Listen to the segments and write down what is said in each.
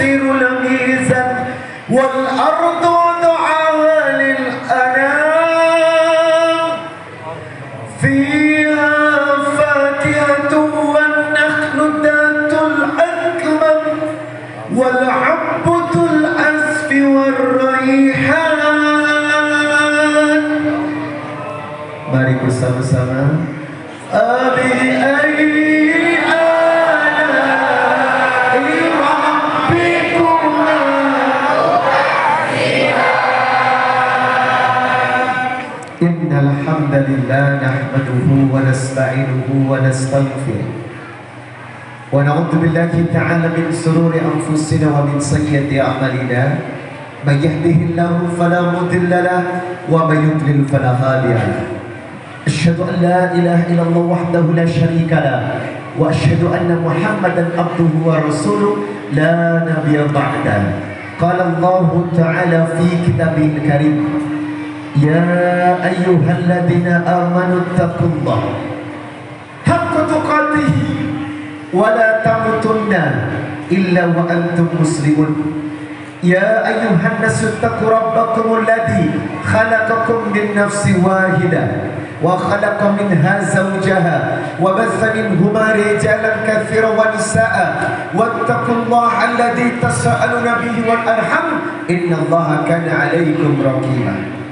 يخسر الميزان والأرض وضعها للأنام فيها فاكهة والنخل ذات الأكمام والحب ذو العصف والريحان. Mari bersama-sama. Innal hamdalillah nahmaduhu wa nasta'inuhu wa nastaghfiruh wa na'udzu billahi ta'ala min shururi anfusina wa min sayyiati a'malina may yahdihillahu fala mudilla lahu wa may yudlil fala hadiya lahu. Asyhadu an la ilaha illallah wahdahu la syarika lahu wa asyhadu anna Muhammadan abduhu wa rasuluh la nabiyya ba'dahu. Qala Allah ta'ala fi kitabihil karim Ya ayyuhalladzina amanu taqullaha haqqa tuqatih wa la tamutunna illa wa antum muslimun. Ya ayyuhan nasu taqu rabbakumul ladzi khalaqakum min nafsin wahidah wa khalaqa minha zawjaha wa batha minhuma rijalan katsiran wa nisaa'a wattaqullaha alladzi tasaaluna bihi wal arham innallaha kana 'alaykum raqiba.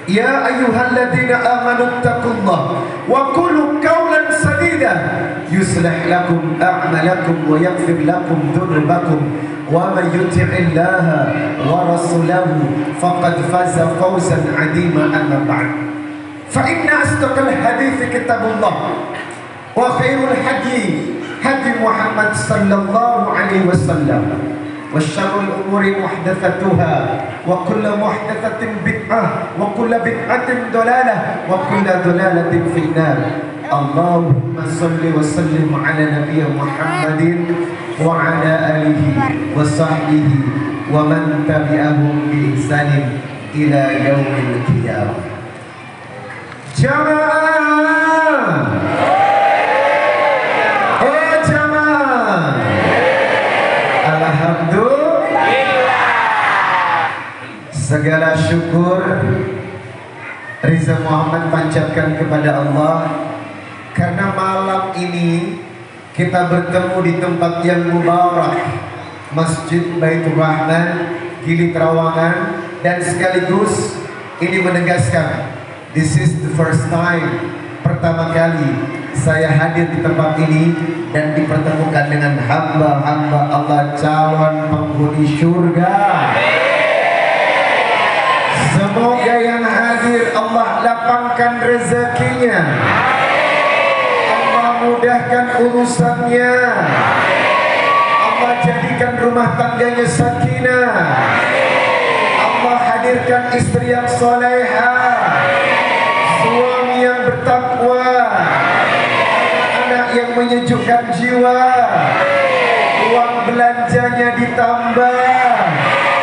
Ya ayyuhalladzina amanu taqullaha wa qulu qawlan sadida yuslih lakum a'malakum wa yaghfir lakum dhunubakum wa may yuti'illaha wa rasulahu faqad faza fawzan 'azima. Amma ba'd fa inna asdaqal hadithi kitabullah wa khairul hadi hadi Muhammad sallallahu alaihi wasallam wa syarrul umuri muhdatsatuha wa kullu muhdatsatin bid'ah wa kullu bid'atin dhalalah wa kullu dhalalatin finnar. Allahumma shalli wa sallim ala nabiyyina Muhammadin wa ala alihi wa sahbihi wa man tabi'ahum bi ihsanin ila yaumil qiyamah. Jamaah, oh jamaah, alhamdulillah, segala syukur Riza Muhammad panjatkan kepada Allah karena malam ini kita bertemu di tempat yang mubarak, Masjid Baitur Rahman, Gili Trawangan, dan sekaligus ini menegaskan this is the first time, pertama kali saya hadir di tempat ini dan dipertemukan dengan hamba-hamba Allah calon penghuni surga. Semoga yang hadir Allah lapangkan rezekinya, Allah mudahkan urusannya, Allah jadikan rumah tangganya sakinah, Allah hadirkan istri yang solehah, suami yang bertakwa, anak yang menyejukkan jiwa, uang belanjanya ditambah,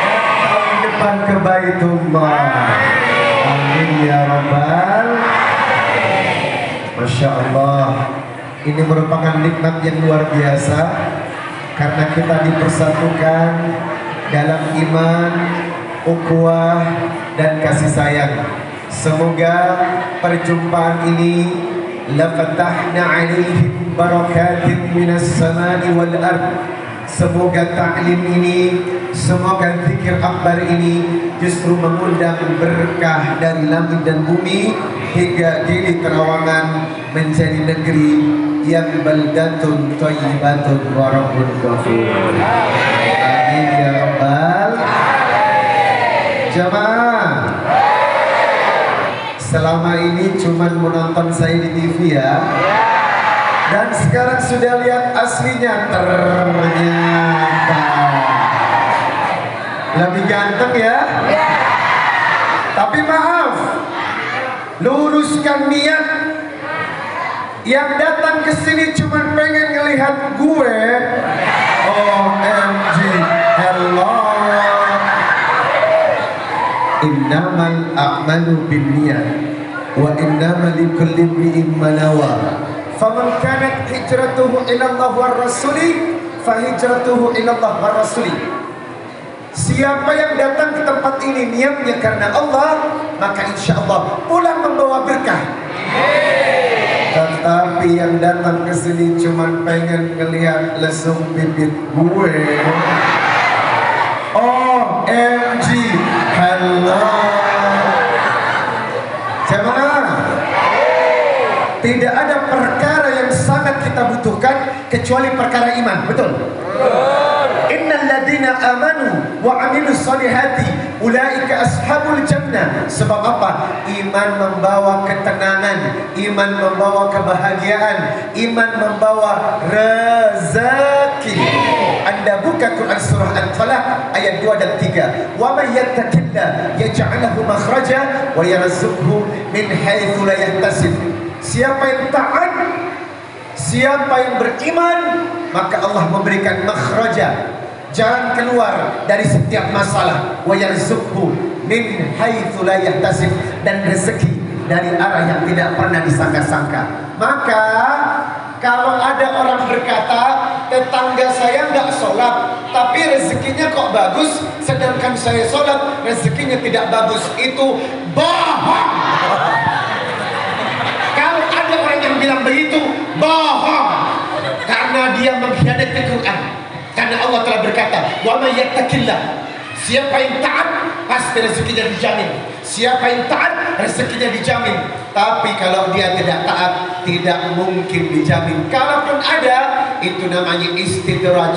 dan tahun depan ke Baitullah. Amin ya rabbal. Masya Allah, ini merupakan nikmat yang luar biasa karena kita dipersatukan dalam iman, ukhuwah, dan kasih sayang. Semoga perjumpaan ini la fatahna 'alaihim barakatin minas samai wal ard. Semoga taklim ini, semoga zikir akbar ini justru mengundang berkah dari langit dan bumi hingga Gili Trawangan menjadi negeri yang baldatun thayyibatun wa rabbun ghafur. Amin ya rabbal. Jamaah, selama ini cuman menonton saya di TV ya, dan sekarang sudah lihat aslinya, ternyata lebih ganteng ya. Tapi maaf, luruskan niat. Yang datang ke sini cuma pengen ngelihat gue. OMG, hello. Innamal a'malu binniyat wa innamal likulli imri'in ma nawa. Faman kanat hijratuhu ila Allah war rasuli fa hijratuhu ila Allah war rasuli Siapa yang datang ke tempat ini niatnya karena Allah, maka insya Allah pulang membawa berkah. Tetapi yang datang ke sini cuman pengen ngelihat lesung bibit gue. OMG, hello. Jemaah, tidak ada perkara yang sangat kita butuhkan kecuali perkara iman, betul? Innal ladina amanu wa amilus solihati ulaika ashabul jannah. Sebab apa? Iman membawa ketenangan, iman membawa kebahagiaan, iman membawa rezeki. Anda buka Quran surah Al-Falaq ayat 2 dan 3. Wa may yattaqillah yaj'al lahu makhraja wa yarzuqhu min haitsu la yahtasib. Siapa yang taat, siapa yang beriman, maka Allah memberikan makhraja, jalan keluar dari setiap masalah. Wa yarzuqhu min haitsu la yahtasib, dan rezeki dari arah yang tidak pernah disangka-sangka. Maka kalau ada orang berkata, tetangga saya nggak sholat tapi rezekinya kok bagus, sedangkan saya sholat rezekinya tidak bagus, itu bohong. Kalau ada orang yang bilang begitu, bohong, karena dia mengkhianati Quran. Karena Allah telah berkata, wa may yattaqillah, siapa yang taat pasti rezekinya dijamin. Siapa yang taat rezekinya dijamin. Tapi kalau dia tidak taat, tidak mungkin dijamin. Kalaupun ada, itu namanya istidraj.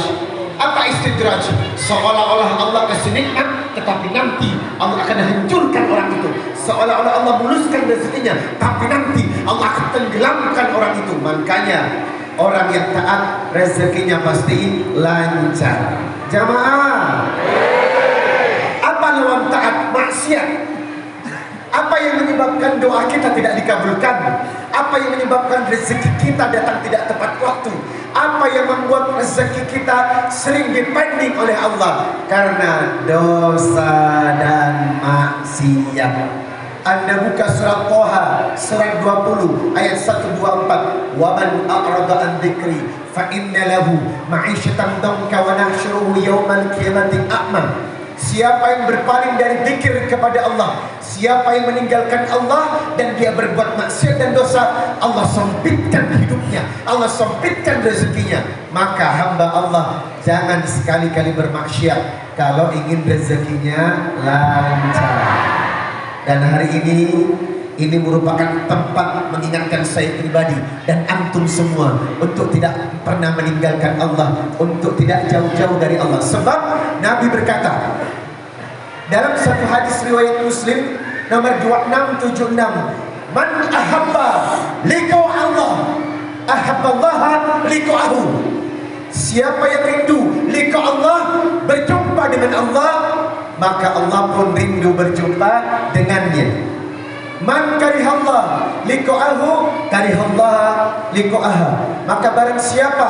Apa istidraj? Seolah-olah Allah kasih nikmat, tetapi nanti Allah akan hancurkan orang itu. Seolah-olah Allah muluskan rezekinya, tapi nanti Allah akan tenggelamkan orang itu. Makanya orang yang taat rezekinya pasti lancar. Jamaah, apa lawan taat? Maksiat. Apa yang menyebabkan doa kita tidak dikabulkan? Apa yang menyebabkan rezeki kita datang tidak tepat waktu? Apa yang membuat rezeki kita sering dipending oleh Allah? Karena dosa dan maksiat. Anda buka surat Toha surat 20 ayat 124. Wa man a'rada an dzikri fa inna lahu ma'isyatan danka wa nahsyuruhu yaumal qiyamati a'ma. Siapa yang berpaling dari zikir kepada Allah, siapa yang meninggalkan Allah dan dia berbuat maksiat dan dosa, Allah sempitkan hidupnya, Allah sempitkan rezekinya. Maka hamba Allah jangan sekali-kali bermaksiat kalau ingin rezekinya lancar. Dan hari ini merupakan tempat mengingatkan saya pribadi dan antum semua untuk tidak pernah meninggalkan Allah, untuk tidak jauh-jauh dari Allah. Sebab Nabi berkata dalam satu hadis riwayat Muslim nomor 2676, man ahabba liqa Allah ahabballaha liqa'ahu. Siapa yang rindu liqa Allah, berjumpa dengan Allah, maka Allah pun rindu berjumpa dengannya. Man karihallah liqa'ahu karihallah liqa'aha. Maka barang siapa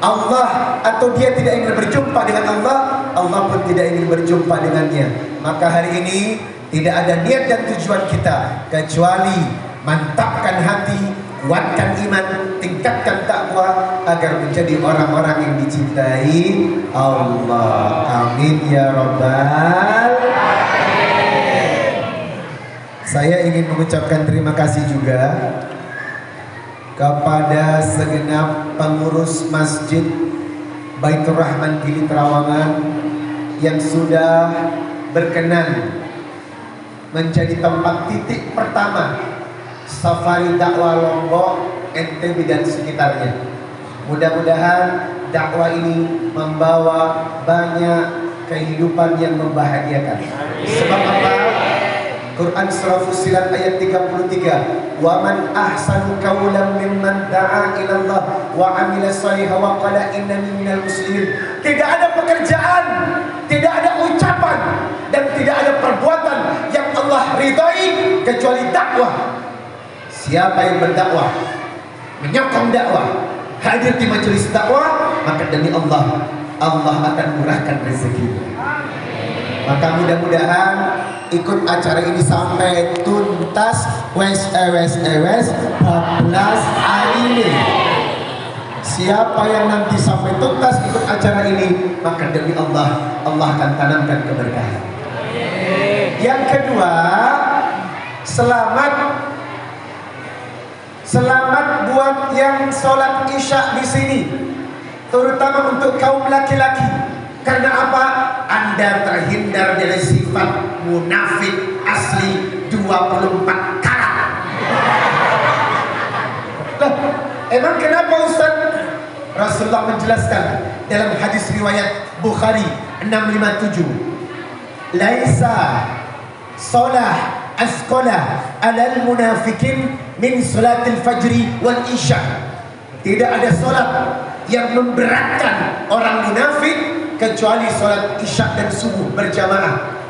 Allah atau dia tidak ingin berjumpa dengan Allah, Allah pun tidak ingin berjumpa dengannya. Maka hari ini tidak ada niat dan tujuan kita kecuali mantapkan hati, kuatkan iman, tingkatkan takwa agar menjadi orang-orang yang dicintai Allah. Amin ya rabbal. Saya ingin mengucapkan terima kasih juga kepada segenap pengurus Masjid Baitur Rahman Gili Trawangan yang sudah berkenan menjadi tempat titik pertama safari dakwah Lombok, NTB dan sekitarnya. Mudah-mudahan dakwah ini membawa banyak kehidupan yang membahagiakan. Sebab apa? Quran surah Fussilat ayat 33, wa man ahsanu qawlan mimman da'a ila Allah wa 'amila shalihan wa qala innani minal muslimin. Tidak ada pekerjaan, tidak ada ucapan dan tidak ada perbuatan yang Allah ridhai kecuali dakwah. Siapa yang berdakwah, menyokong dakwah, hadir di majelis dakwah, maka demi Allah, Allah akan murahkan rezekinya. Maka mudah-mudahan ikut acara ini sampai tuntas. Wes 14 hari ini. Siapa yang nanti sampai tuntas ikut acara ini, maka demi Allah, Allah akan tanamkan keberkahan. Yang kedua, selamat buat yang sholat isya di sini, terutama untuk kaum laki-laki. Karena apa? Anda terhindar dari sifat munafik asli 24 karat. Loh, emang kenapa Ustaz? Rasulullah menjelaskan dalam hadis riwayat Bukhari 657, laisa sholah asqalah alal munafikin min salatil fajri wal isya. Tidak ada sholat yang memberatkan orang munafik kecuali sholat isya dan subuh berjamaah.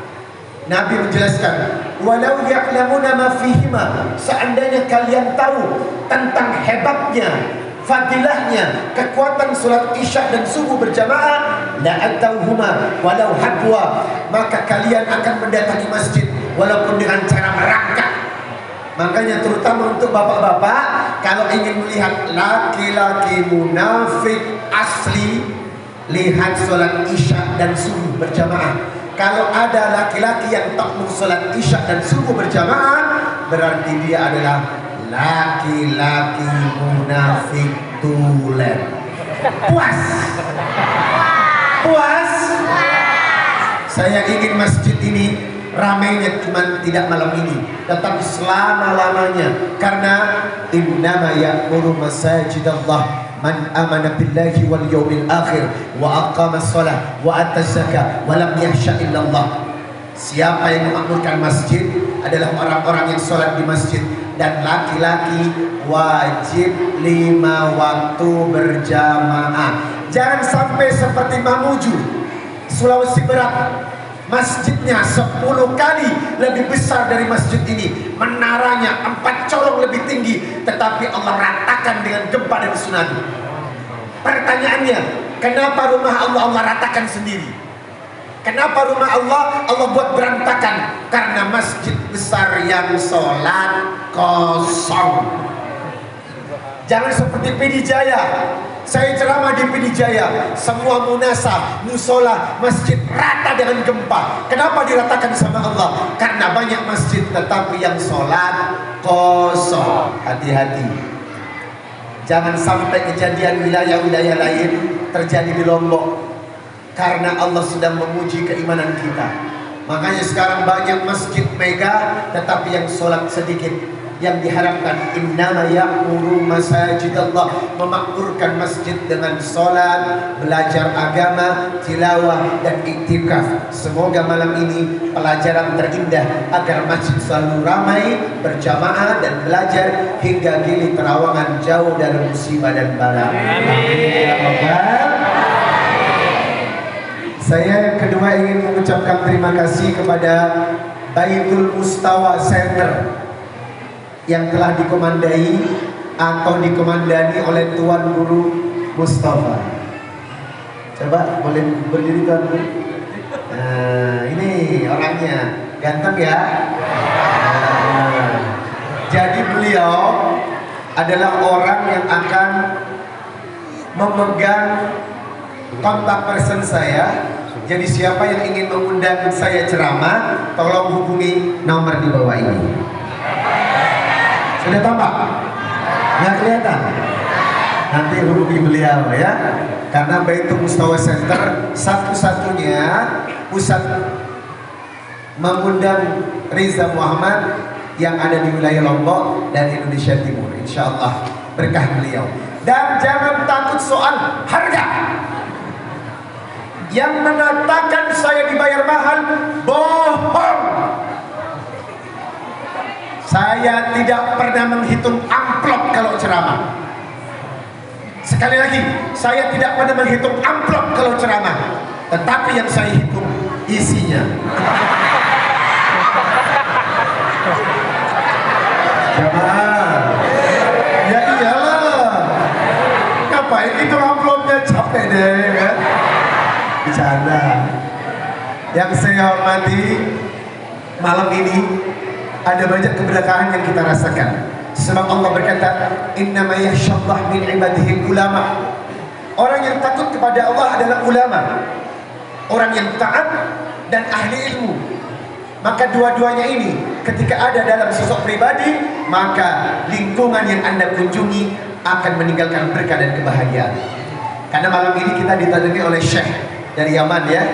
Nabi menjelaskan, walau ya'lamuna ma fihima, seandainya kalian tahu tentang hebatnya, fadilahnya, kekuatan sholat isya dan subuh berjamaah, la atauhuma walau habwa, maka kalian akan mendatangi masjid walaupun dengan cara merangkak. Makanya terutama untuk bapak-bapak, kalau ingin melihat laki-laki munafik asli, lihat sholat isya dan subuh berjamaah. Kalau ada laki-laki yang tak mau sholat isya dan subuh berjamaah, berarti dia adalah laki-laki munafik tulen. Puas? Puas? Saya ingin masjid ini ramainya cuma tidak malam ini, tetapi selama-lamanya. Karena innama ya'muru masajidallah man amana billahi wal yawmil akhir wa aqama shalah wa ata zakah wa lam yakhsha illallah. Siapa yang memakmurkan masjid adalah orang-orang yang sholat di masjid, dan laki-laki wajib 5 waktu berjamaah. Jangan sampai seperti Mamuju, Sulawesi Barat, masjidnya 10 kali lebih besar dari masjid ini, menaranya 4 colong lebih tinggi, tetapi Allah ratakan dengan gempa dan tsunami. Pertanyaannya, kenapa rumah Allah ratakan sendiri? Kenapa rumah Allah buat berantakan? Karena masjid besar yang sholat kosong. Jangan seperti PD Jaya. Saya ceramah di PD Jaya, semua munasa, musola, masjid rata dengan gempa. Kenapa diratakan sama Allah? Karena banyak masjid tetapi yang sholat kosong. Hati-hati, jangan sampai kejadian wilayah-wilayah lain terjadi di Lombok, karena Allah sedang memuji keimanan kita. Makanya sekarang banyak masjid mega tetapi yang sholat sedikit. Yang diharapkan innama ya'muru masajidallah, memakmurkan masjid dengan sholat, belajar agama, tilawah dan iktikaf. Semoga malam ini pelajaran terindah agar masjid selalu ramai, berjamaah dan belajar hingga gili terawangan jauh dari musibah dan bala. Saya yang kedua ingin mengucapkan terima kasih kepada Baitul Mustawa Center yang telah dikomandai atau dikomandani oleh Tuan Guru Mustafa. Coba boleh berdiri Tuan Guru? Nah, ini orangnya ganteng ya. Jadi beliau adalah orang yang akan memegang kontak person saya. Jadi siapa yang ingin mengundang saya ceramah, tolong hubungi nomor di bawah ini. Sudah tampak? Nggak kelihatan? Nanti hubungi beliau ya. Karena Baitul Mustawa Center satu-satunya pusat mengundang Riza Muhammad yang ada di wilayah Lombok dan Indonesia Timur. Insya Allah berkah beliau. Dan jangan takut soal harga. Yang mengatakan saya dibayar mahal, bohong. Saya tidak pernah menghitung amplop kalau ceramah. Sekali lagi, saya tidak pernah menghitung amplop kalau ceramah. Tetapi yang saya hitung isinya. Jamaah, ya iyalah. Ngapain itu amplopnya, capek deh kan? Bercanda. Yang saya hormati, malam ini ada banyak keberkahan yang kita rasakan. Sebab Allah berkata, innama yakhshallah min ibadihi ulama. Orang yang takut kepada Allah adalah ulama, orang yang taat dan ahli ilmu. Maka dua-duanya ini ketika ada dalam sosok pribadi, maka lingkungan yang Anda kunjungi akan meninggalkan berkah dan kebahagiaan. Karena malam ini kita ditandangi oleh Syekh dari Yaman ya,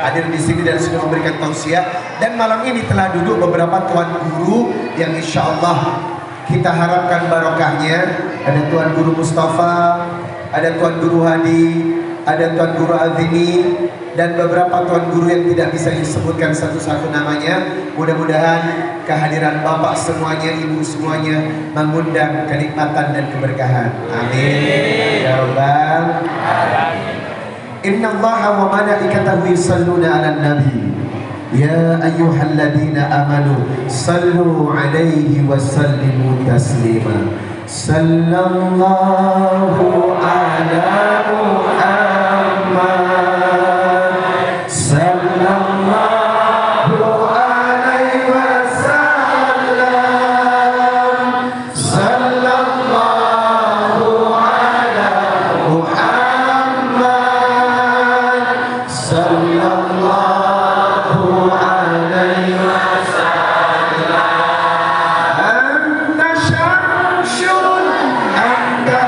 hadir di sini dan sudah memberikan tausiah. Dan malam ini telah duduk beberapa tuan guru yang insya Allah kita harapkan barokahnya. Ada Tuan Guru Mustafa, ada Tuan Guru Hadi, ada Tuan Guru Azimi, dan beberapa tuan guru yang tidak bisa disebutkan satu-satu namanya. Mudah-mudahan kehadiran Bapak semuanya, Ibu semuanya mengundang kenikmatan dan keberkahan. Amin ya rabbal alamin. Inna Allaha wa malaikatahu yusalluna 'alan nabi. Ya ayyuhalladzina amanu sallu 'alaihi wa sallimu taslima. Sallallahu ala Muhammad, sallallahu alaihi wasallam, sallallahu ala Muhammad, sallallahu alaihi wasallam. Anta syamsun, anta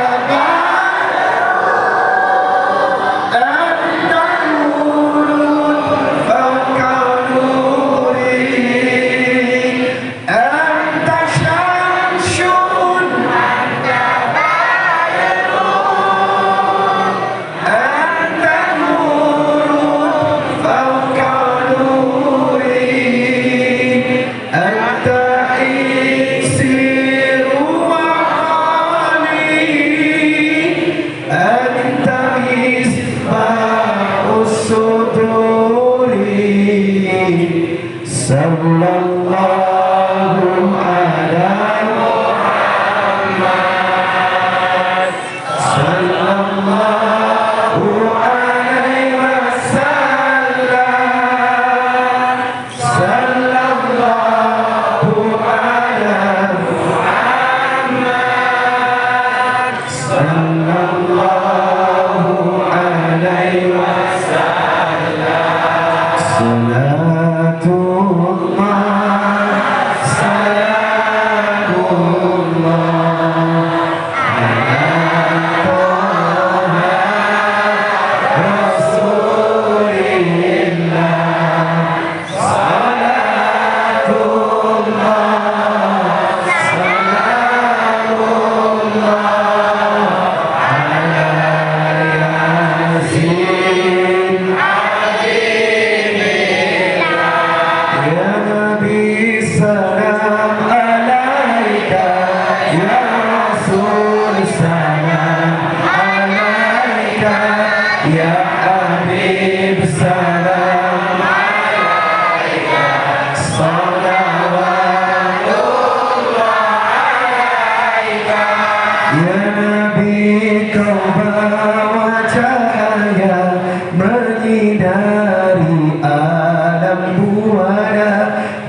sallallahu ala Muhammad, sallallahu alaihi wasallam, sallallahu ala Muhammad, sallallahu alaihi wasallam. Menyinari alam buana,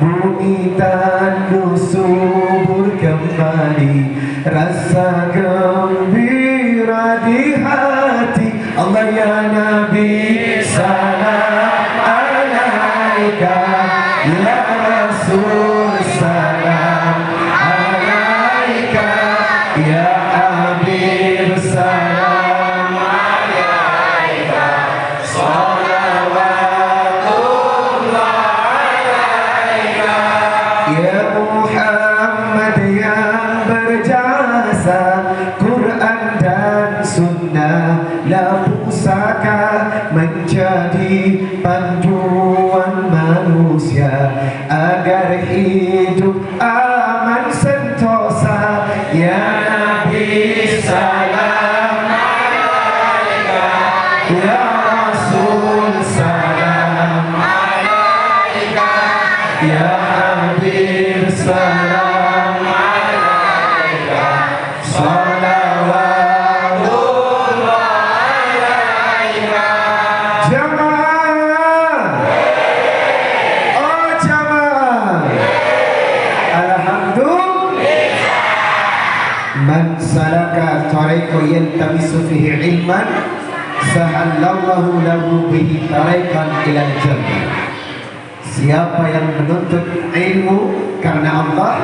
bumi tandus subur kembali, rasa gembira di hati. Allah ya Nabi salam alaika, ya Rasul salam alaika, ya Habib salam alaika. Ya Muhammad yang berjasa, Quran dan Sunnah la pusaka, menjadi panduan manusia agar hidup aman sentosa. Ya Nabi salam alaika, ya Rasul salam alaika, ya Habib salam alaika, salawatullah alaika. Jamaah, oh jamaah, alhamdulillah. Man salaka tariqan yaltamisu fihi ilman sahallallahu lahu bihi tariqan ilal jannah. Siapa yang menuntut ilmu karena Allah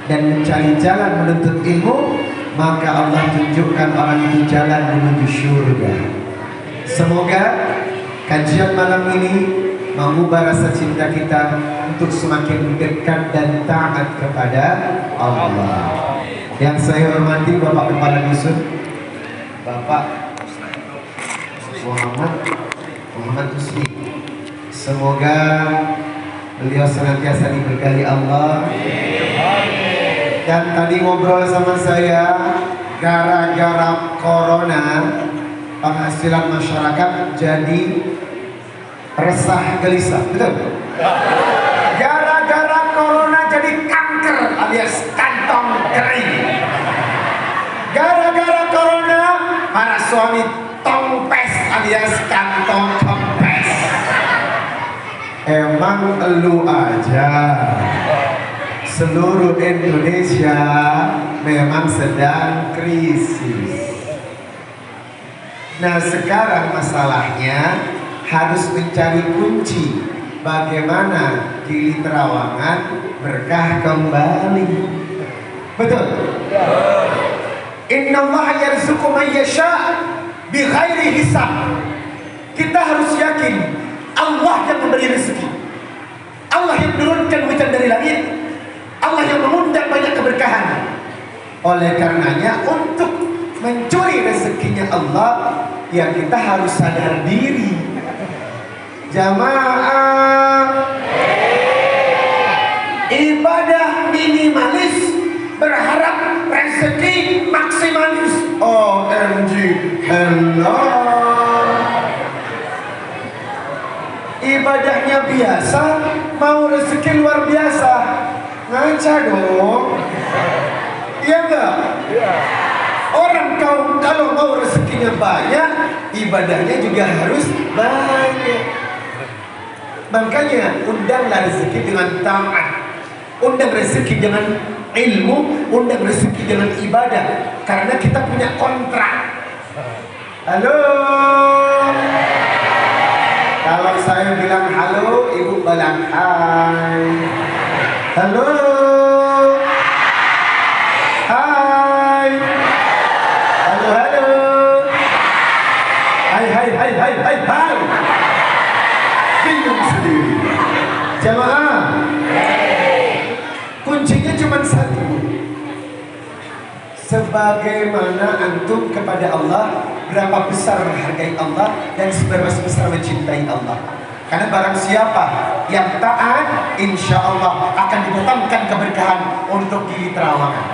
dan mencari jalan menuntut ilmu, maka Allah tunjukkan orang itu jalan menuju surga. Semoga kajian malam ini mengubah rasa cinta kita untuk semakin dekat dan taat kepada Allah. Yang saya hormati Bapak Kepala Dusun, Bapak Muhammad Husni. Semoga beliau senantiasa diberkahi Allah. Dan tadi ngobrol sama saya, gara-gara corona penghasilan masyarakat jadi resah gelisah, betul? Gara-gara corona jadi kanker alias kantong kering. Gara-gara corona para suami tongpes alias kantong kempes. Emang elu aja, seluruh Indonesia memang sedang krisis. Nah sekarang masalahnya harus mencari kunci bagaimana Gili Trawangan berkah kembali. Betul? Innallaha yarzuqu man yasha' bighairi hisab. Kita harus yakin Allah yang memberi rezeki, Allah yang menurunkan hujan dari langit, Allah yang mengundang banyak keberkahan. Oleh karenanya untuk mencuri rezekinya Allah, ya kita harus sadar diri. Jamaah, ibadah minimalis, berharap rezeki maksimalis. OMG, hello. Ibadahnya biasa, mau rezeki luar biasa, ngaca dong. Iya enggak? Orang kalau mau rezekinya banyak, ibadahnya juga harus banyak. Makanya undanglah rezeki dengan taat, undang rezeki dengan ilmu, undang rezeki dengan ibadah. Karena kita punya kontrak. Halo. Kalau saya bilang halo, ibu bilang hai. Halo. Hai. Halo, halo. Hai. Bingung sendiri. Jamaah, kuncinya cuma satu. Sebagaimana antum kepada Allah, berapa besar menghargai Allah dan seberapa besar mencintai Allah. Karena barang siapa yang taat, insya Allah akan didatangkan keberkahan untuk Gili Trawangan.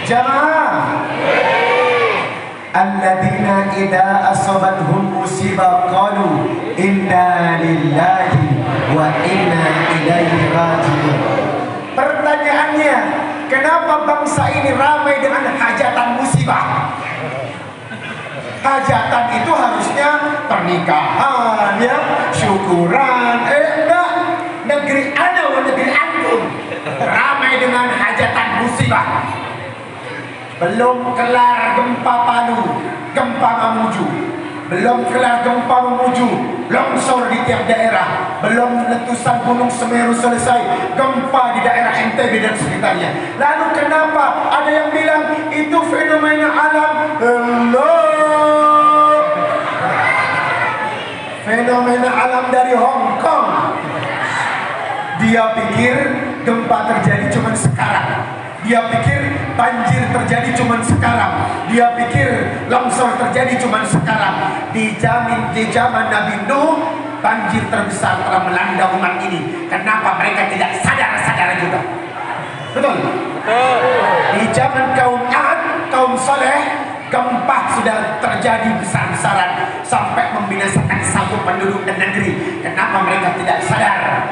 Jamaah, alladzina idza asabathum musibah qalu inna lillahi wa inna ilaihi raji'un. Pertanyaannya, kenapa bangsa ini ramai dengan hajatan musibah? Hajatan itu harusnya pernikahan, ya, syukuran. Enggak, negeri ana wa negeri antum ramai dengan hajatan musibah. Belum kelar gempa Palu, gempa Mamuju, belum kelar gempa Mamuju, longsor di tiap daerah, belum letusan gunung Semeru selesai, gempa di daerah NTB dan sekitarnya. Lalu kenapa ada yang bilang itu fenomena alam? Hello, fenomena alam dari Hong Kong. Dia pikir gempa terjadi cuma sekarang. Dia pikir banjir terjadi cuma sekarang. Dia pikir longsor terjadi cuma sekarang. Di zaman Nabi Nuh, banjir terbesar telah melanda umat ini. Kenapa mereka tidak sadar juga? Betul? Di zaman kaum Ad, kaum Saleh, gempa sudah terjadi besar-besaran sampai membinasakan satu penduduk dan negeri. Kenapa mereka tidak sadar?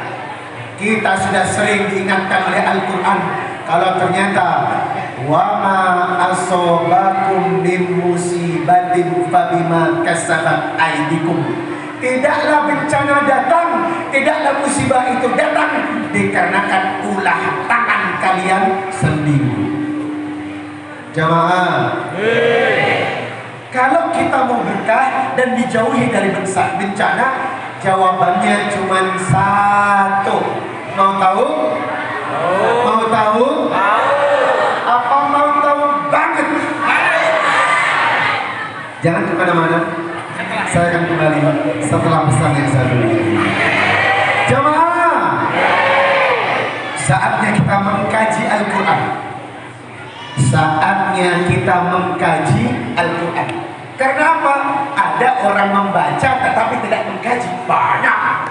Kita sudah sering diingatkan oleh Al-Quran, kalau ternyata wa ma asobakum min musibatin fabima kasabat aydikum. Tidaklah bencana datang, tidaklah musibah itu datang dikarenakan ulah tangan kalian sendiri. Jamaah, Kalau kita mau berkah dan dijauhi dari bencana, jawabannya cuma satu. Mau tahu? Mau tahu? Apa mau tahu banget? Jangan kemana-mana. Saya akan kembali setelah pesan yang satu ini. Jemaah, saatnya kita mengkaji Al-Quran. Saatnya kita mengkaji Al-Quran. Karena apa? Ada orang membaca tetapi tidak mengkaji. Banyak.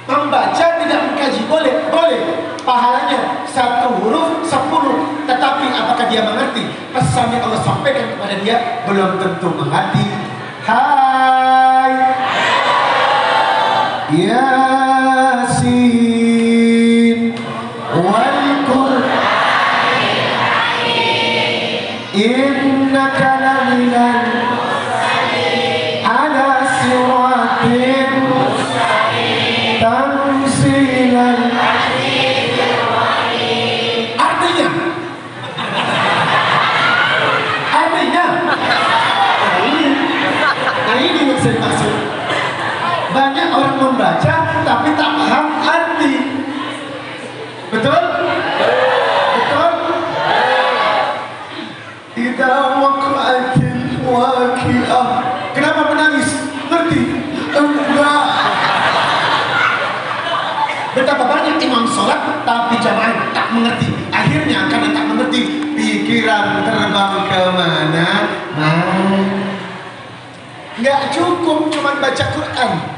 Membaca tidak mengkaji. Boleh, boleh. Pahalanya 1 huruf 10. Tetapi apakah dia mengerti pesan yang Allah sampaikan kepada dia? Belum tentu mengerti. Hai Yasin wal Qur'anil Hakim innaka laminal mursalin ala siratin mustaqim tanzilal azizir rahim. Artinya ini yang saya maksud. Banyak orang membaca tapi tak paham arti. Betul? Betul? Idza waqa'atil waqi'ah. Kenapa menangis? Ngerti? Enggak. Betapa banyak imam sholat tapi jamaah tak mengerti. Akhirnya karena tak mengerti, pikiran terbang kemana? Nggak cukup cuma baca Quran.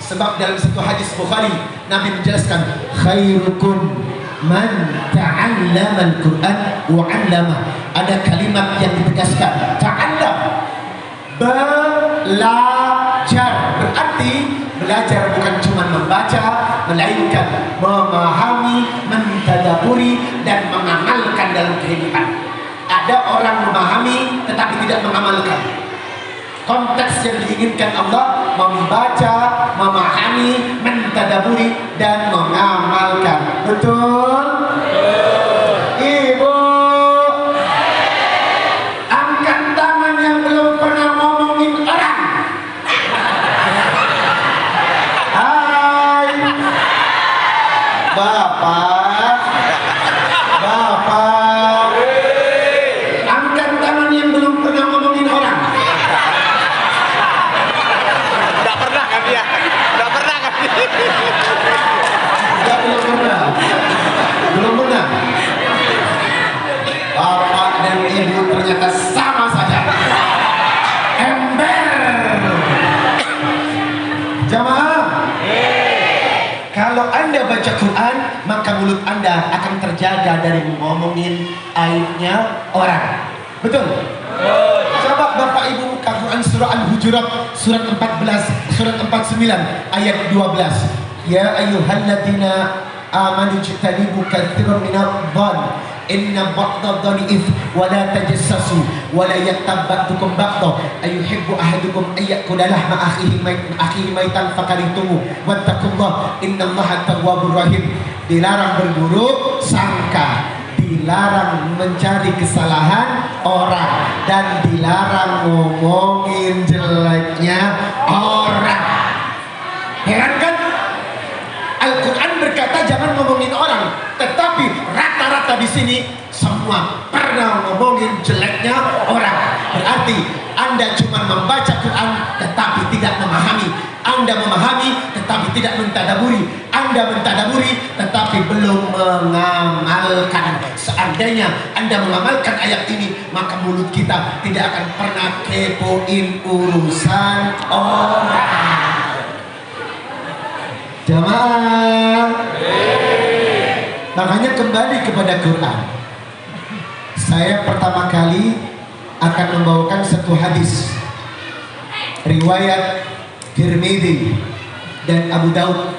Sebab dalam satu hadis Bukhari, Nabi menjelaskan, khairukum man ta'allama al-Quran wa 'allama. Ada kalimat yang ditegaskan, ta'allam, belajar. Berarti belajar bukan cuma membaca, melainkan memahami, mentadaburi, dan mengamalkan dalam kehidupan. Ada orang memahami tetapi tidak mengamalkan. Konteks yang diinginkan Allah membaca, memahami, mentadaburi, dan mengamalkan. Betul? Ibu, angkat tangan yang belum pernah ngomongin orang. Hai Bapak, Bapak, angkat tangan yang belum pernah ngomongin orang. Belum pernah. Bapak dan ibu ternyata sama saja. Ember. Jamaah, kalau Anda baca Quran, maka mulut Anda akan terjaga dari ngomongin aibnya orang. Betul? Coba Bapak Ibu buka Quran surah Al-Hujurat surat 14, surat 49 ayat 12. Ya ayyuhalladzina amanu jtanibu katsiran minadh-dhann inna ba'dadh-dhanni itsm wa la tajassasu wa la yattab ba'dukum ba'dha ayuhibbu ahadukum ay ya'kula lahma akhihi maitan fakarihtumu wattaqullaha innallaha tawwabur rahim. Dilarang berburuk sangka, dilarang mencari kesalahan orang, dan dilarang ngomongin jeleknya orang. Heran kan? Al-Quran berkata jangan ngomongin orang, tetapi rata-rata di sini semua pernah ngomongin jeleknya orang. Berarti Anda cuma membaca Quran tetapi tidak memahami. Anda memahami tetapi tidak mentadaburi. Anda mentadaburi tetapi belum mengamalkan. Seandainya Anda mengamalkan ayat ini, maka mulut kita tidak akan pernah kepoin urusan orang. Jamaah, makanya kembali kepada Quran. Saya pertama kali akan membawakan satu hadis riwayat Tirmidzi dan Abu Daud.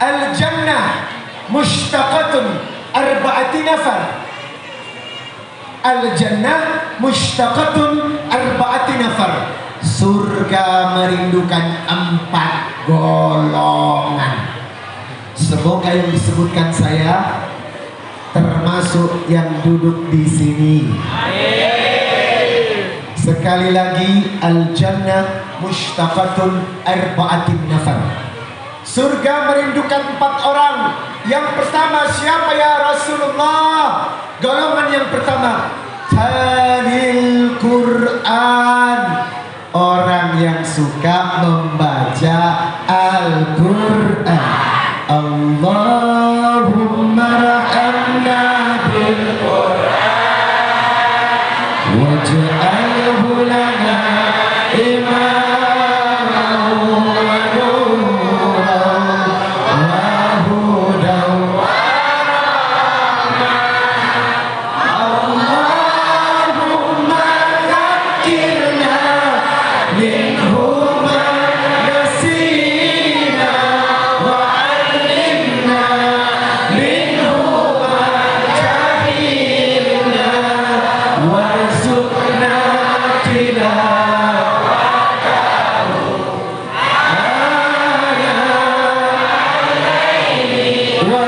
Al-jannah mushtaqatun arba'ati nafar. Al-jannah mushtaqatun arba'ati nafar. Surga merindukan 4 golongan. Semoga yang disebutkan saya termasuk yang duduk di sini. Sekali lagi, al-jannah mushtaqatun arba'atin nafar. Surga merindukan 4 orang. Yang pertama siapa ya Rasulullah? Golongan yang pertama, talil Quran, orang yang suka membaca Al-Quran. Allahumma rahamna bil Quran waj'alhu lana imaman wa nuran wa hudan wa Allahumma dhakkirna minhu ma nasina wa 'allimna minhu ma jahilna warzuqna tilawatahu ana wa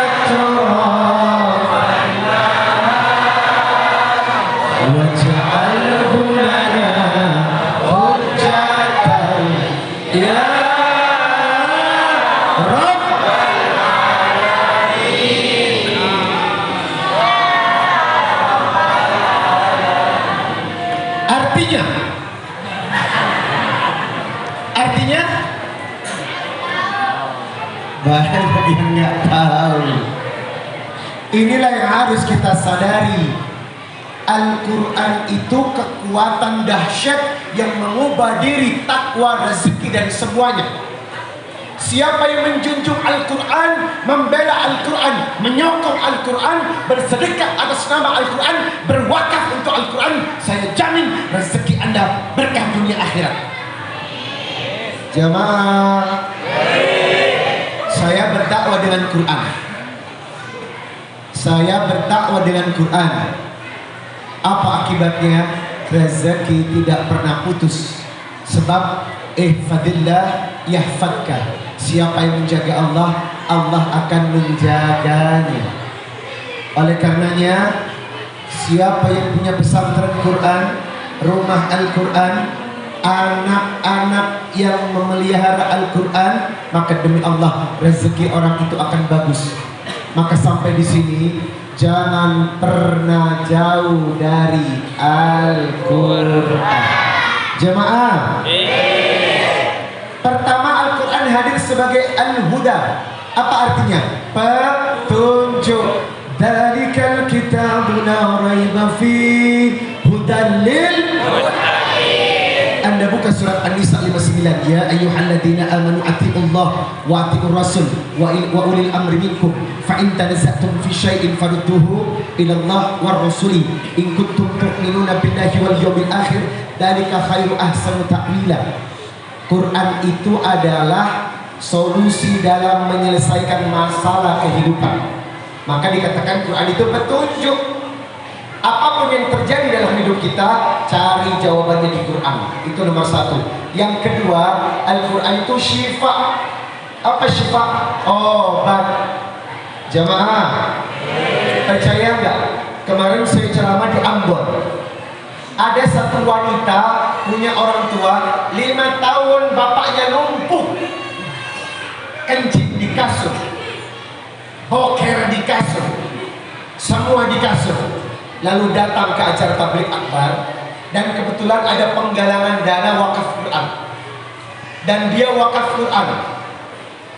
atrafan waj'alhu lana hujjatan ya Rabbal alamin. Artinya banyak yang nggak tahu. Inilah yang harus kita sadari. Al-Quran itu kekuatan dahsyat yang mengubah diri, takwa, rezeki dan semuanya. Siapa yang menjunjung Al-Quran, membela Al-Quran, menyokong Al-Quran, bersedekah atas nama Al-Quran, berwakaf untuk Al-Quran, saya jamin rezeki Anda berkah dunia akhirat. Jamaah, saya berdakwah dengan Quran. Saya berdakwah dengan Quran. Apa akibatnya? Rezeki tidak pernah putus. Sebab ihfadillah yahfadka. Siapa yang menjaga Allah, Allah akan menjaganya. Oleh karenanya, siapa yang punya pesantren Quran, rumah Al-Quran, anak-anak yang memelihara Al-Quran, maka demi Allah rezeki orang itu akan bagus. Maka sampai di sini, jangan pernah jauh dari Al-Quran. Jemaah, pertama Al-Quran hadir sebagai Al-Huda. Apa artinya? Petunjuk. Dzalikal kitabu la raiba fihi hudan lil muttaqin. Anda buka surat An-Nisa 59. Ya ayyuhalladzina amanu atiiullah wa atiiur rasul wa ulil amri minkum fa in tanaza'tum fi syai'in farudduhu ila Allah war rasuli in kuntum tu'minuna billahi wal yawmil akhir dzalika khairu ahsanu ta'wila. Quran itu adalah solusi dalam menyelesaikan masalah kehidupan. Maka dikatakan Quran itu petunjuk. Apapun yang terjadi dalam hidup kita, cari jawabannya di Quran. Itu nomor 1. Yang kedua, Al-Quran itu syifa. Apa syifa? Obat. Jamaah, percaya nggak? Kemarin saya ceramah di Ambon. Ada satu wanita punya orang tua, 5 tahun bapaknya lumpuh, kencing di kasur, boker di kasur, semua di kasur. Lalu datang ke acara tabligh akbar, dan kebetulan ada penggalangan dana wakaf Quran, dan dia wakaf Quran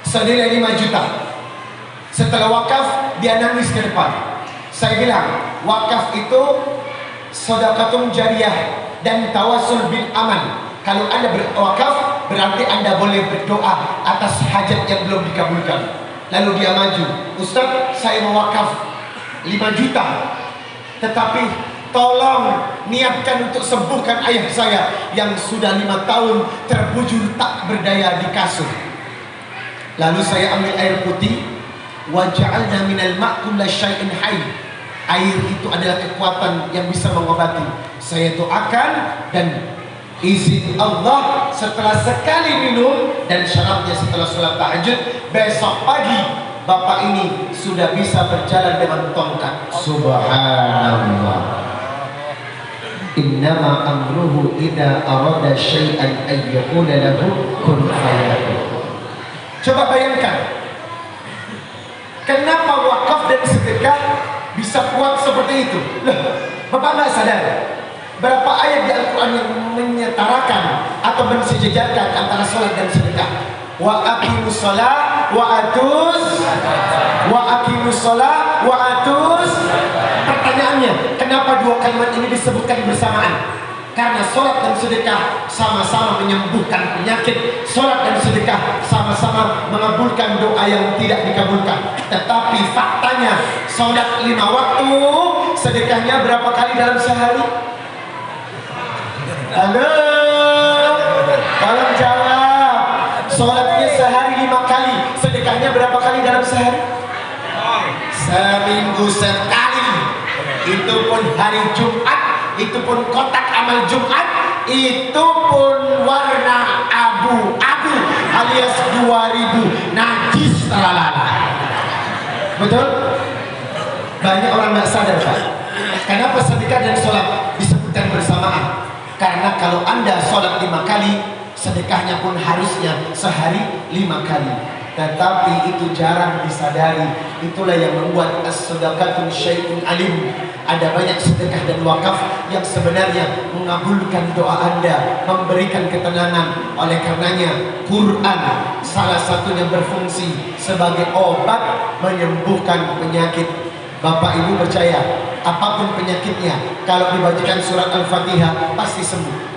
senilai 5 juta. Setelah wakaf, dia nangis ke depan. Saya bilang, wakaf itu sedekahun jariyah dan tawasul bil aman. Kalau Anda berwakaf, berarti Anda boleh berdoa atas hajat yang belum dikabulkan. Lalu dia maju, Ustaz, saya mau wakaf 5 juta, tetapi tolong niatkan untuk sembuhkan ayah saya yang sudah 5 tahun terbujur tak berdaya di kasur. Lalu saya ambil air putih, wa ja'alna minal ma' kulla syai'in hayy. Air itu adalah kekuatan yang bisa mengobati. Saya doakan, dan izin Allah setelah sekali minum, dan syaratnya setelah sholat tahajud, besok pagi bapak ini sudah bisa berjalan dengan tongkat. Subhanallah. Innama amruhu idza arada syai'an ay yaqula lahu kun fayakun. Coba bayangkan, kenapa wakaf dan sedekah bisa kuat seperti itu? Loh, Bapak nggak sadar berapa ayat di Al-Quran yang menyetarakan atau mensejajarkan antara sholat dan sedekah? Wa aqimus sholat wa atus. Pertanyaannya, kenapa dua kalimat ini disebutkan bersamaan? Karena sholat dan sedekah sama-sama menyembuhkan penyakit. Sholat dan sedekah sama-sama mengabulkan doa yang tidak dikabulkan. Tetapi faktanya, sholat 5 waktu, sedekahnya berapa kali dalam sehari? Halo, tolong jawab. Sholatnya sehari 5 kali, sedekahnya berapa kali dalam sehari? Seminggu sekali. Itu pun hari Jumat, itu pun kotak amal Jumat, itu pun warna abu-abu alias 2000, najis terlalala. Betul? Banyak orang nggak sadar, Pak. Kenapa sedekah dan sholat disebutkan bersamaan? Karena kalau Anda sholat 5 kali, sedekahnya pun harusnya sehari 5 kali. Tetapi itu jarang disadari. Itulah yang membuat as-sadaqatu syai'un alim. Ada banyak sedekah dan wakaf yang sebenarnya mengabulkan doa Anda, memberikan ketenangan. Oleh karenanya Quran salah satunya berfungsi sebagai obat menyembuhkan penyakit. Bapak Ibu percaya, apapun penyakitnya, kalau dibacakan surat Al-Fatihah pasti sembuh.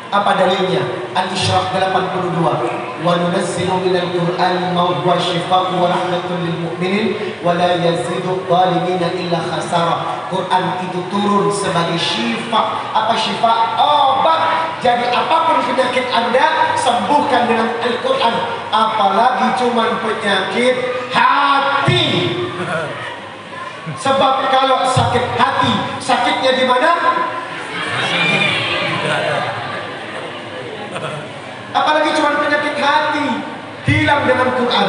Apa dalilnya? Al-Isyraq 82. Wa nunazzilu minal Qur'ani ma huwa syifaa'un wa rahmatun lil mu'minin wa la yazidu adh-dhalimina illa khasara. Quran itu turun sebagai syifa. Apa syifa? Obat. Jadi apapun penyakit Anda, sembuhkan dengan Al-Quran. Apalagi cuman penyakit hati. Sebab kalau sakit hati, sakitnya di mana? Apalagi cuma penyakit hati, hilang dengan Quran.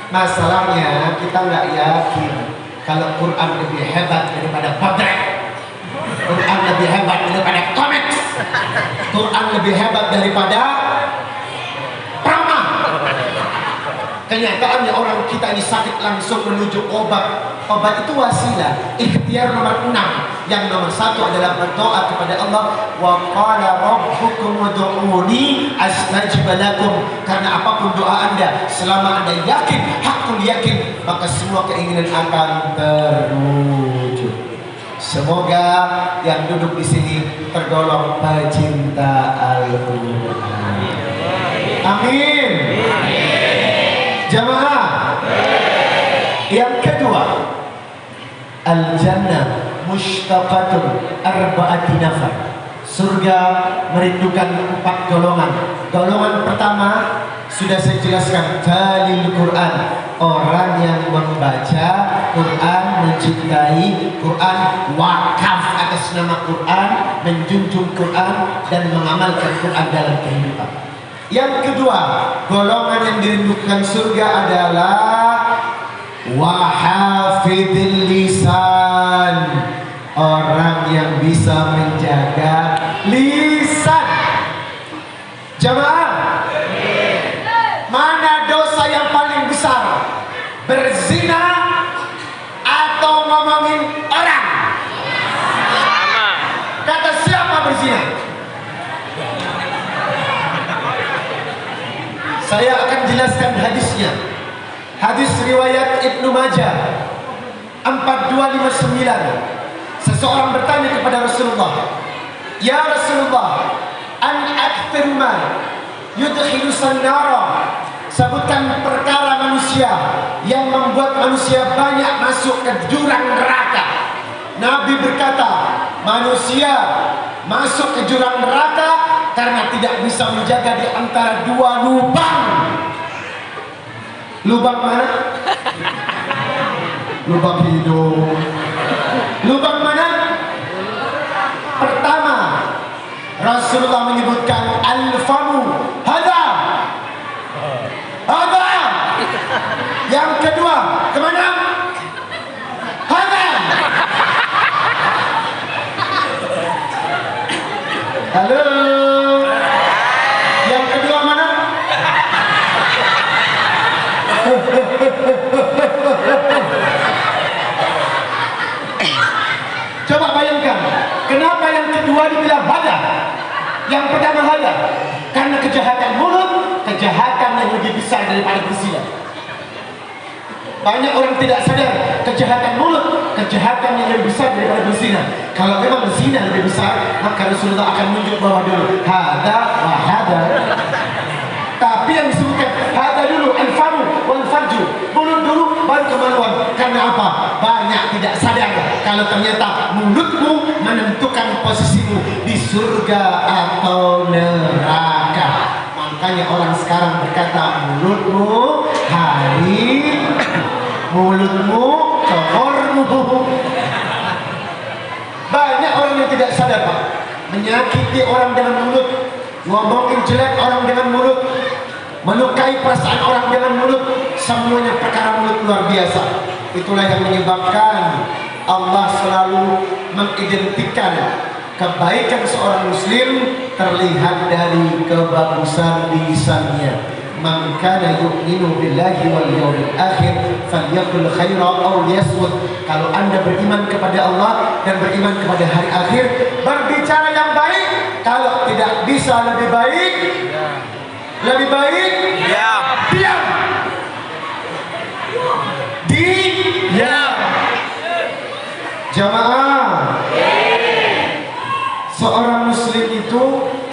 Masalahnya kita nggak yakin kalau Quran lebih hebat daripada potret, Quran lebih hebat daripada komik, Quran lebih hebat daripada drama. Kenyataannya orang kita ini sakit langsung menuju obat. Obat itu wasilah, ikhtiar nomor 6. Yang nomor 1 adalah berdoa kepada Allah. Wa qala rabbukum ud'uni astajib lakum. Karena apapun doa Anda, selama Anda yakin, hakul yakin, maka semua keinginan akan terwujud. Semoga yang duduk di sini tergolong pecinta Al-Quran. Amin. Jamaah. Yang kedua, al-jannah mushtaqatun arba'ati nafar. Surga merindukan 4 golongan. Golongan pertama sudah saya jelaskan, talil Quran, orang yang membaca Quran, mencintai Quran, wakaf atas nama Quran, menjunjung Quran dan mengamalkan Quran dalam kehidupan. Yang kedua, golongan yang dirindukan surga adalah wahafidil lisan, orang yang bisa menjaga lisan. Jamaah, mana dosa yang paling besar? Berzina atau ngomongin orang? Kata siapa berzina? Saya akan jelaskan hadisnya. Hadis riwayat Ibnu Majah 4259. Seseorang bertanya kepada Rasulullah, "Ya Rasulullah, an akthir ma yudkhilu sannara." Sebutkan perkara manusia yang membuat manusia banyak masuk ke jurang neraka. Nabi berkata, manusia masuk ke jurang neraka karena tidak bisa menjaga di antara 2 lubang. Lubang mana? Lubang hidung. Lubang mana? Pertama, Rasulullah menyebutkan al-famu, hada. Hada. Yang kedua, kemana? Hada. Halo. Yang kedua mana? Coba bayangkan, kenapa yang kedua dibilang hada? Yang pertama hada, karena kejahatan mulut, kejahatan yang lebih besar daripada berzina. Banyak orang tidak sadar kejahatan mulut, kejahatan yang lebih besar daripada berzina. Kalau memang berzina lebih besar, maka Rasulullah akan menunjuk bawah dulu hada wa hada. Tapi yang disebutkan hada dulu, al-famu wal farju, mulut dulu baru kemaluan. Karena apa? Banyak tidak sadar kalau ternyata mulutmu menentukan posisimu di surga atau neraka. Makanya orang sekarang berkata mulutmu hari, mulutmu cokormu. Banyak orang yang tidak sadar, Pak, menyakiti orang dengan mulut, ngomongin jelek orang dengan mulut, melukai perasaan orang dengan mulut. Semuanya perkara mulut luar biasa. Itulah yang menyebabkan Allah selalu mengidentikan kebaikan seorang muslim terlihat dari kebagusan lisannya. Man kana yu'minu billahi wal yawmil akhir falyaqul khairan aw liyasmut. Kalau Anda beriman kepada Allah dan beriman kepada hari akhir, berbicara yang baik. Kalau tidak bisa lebih baik, lebih baik diam. Diam. Jamaah, seorang muslim itu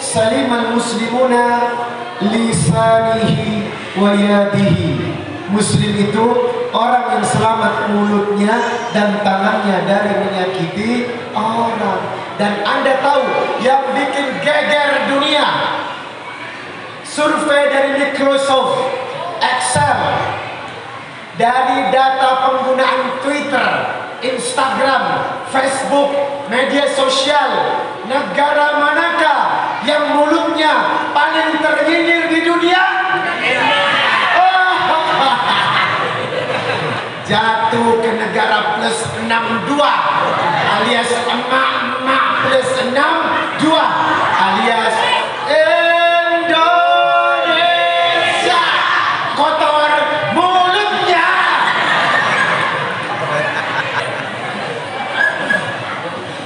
salimal muslimuna lisanihi wa yadihi. Muslim itu orang yang selamat mulutnya dan tangannya dari menyakiti orang. Dan Anda tahu yang bikin geger dunia, survei dari Microsoft, Excel, dari data penggunaan Twitter, Instagram, Facebook, media sosial, negara manakah yang mulutnya paling ternyinyir di dunia? Jatuh ke negara plus 62 alias emak-emak plus 62 alias Indonesia. Kotor mulutnya.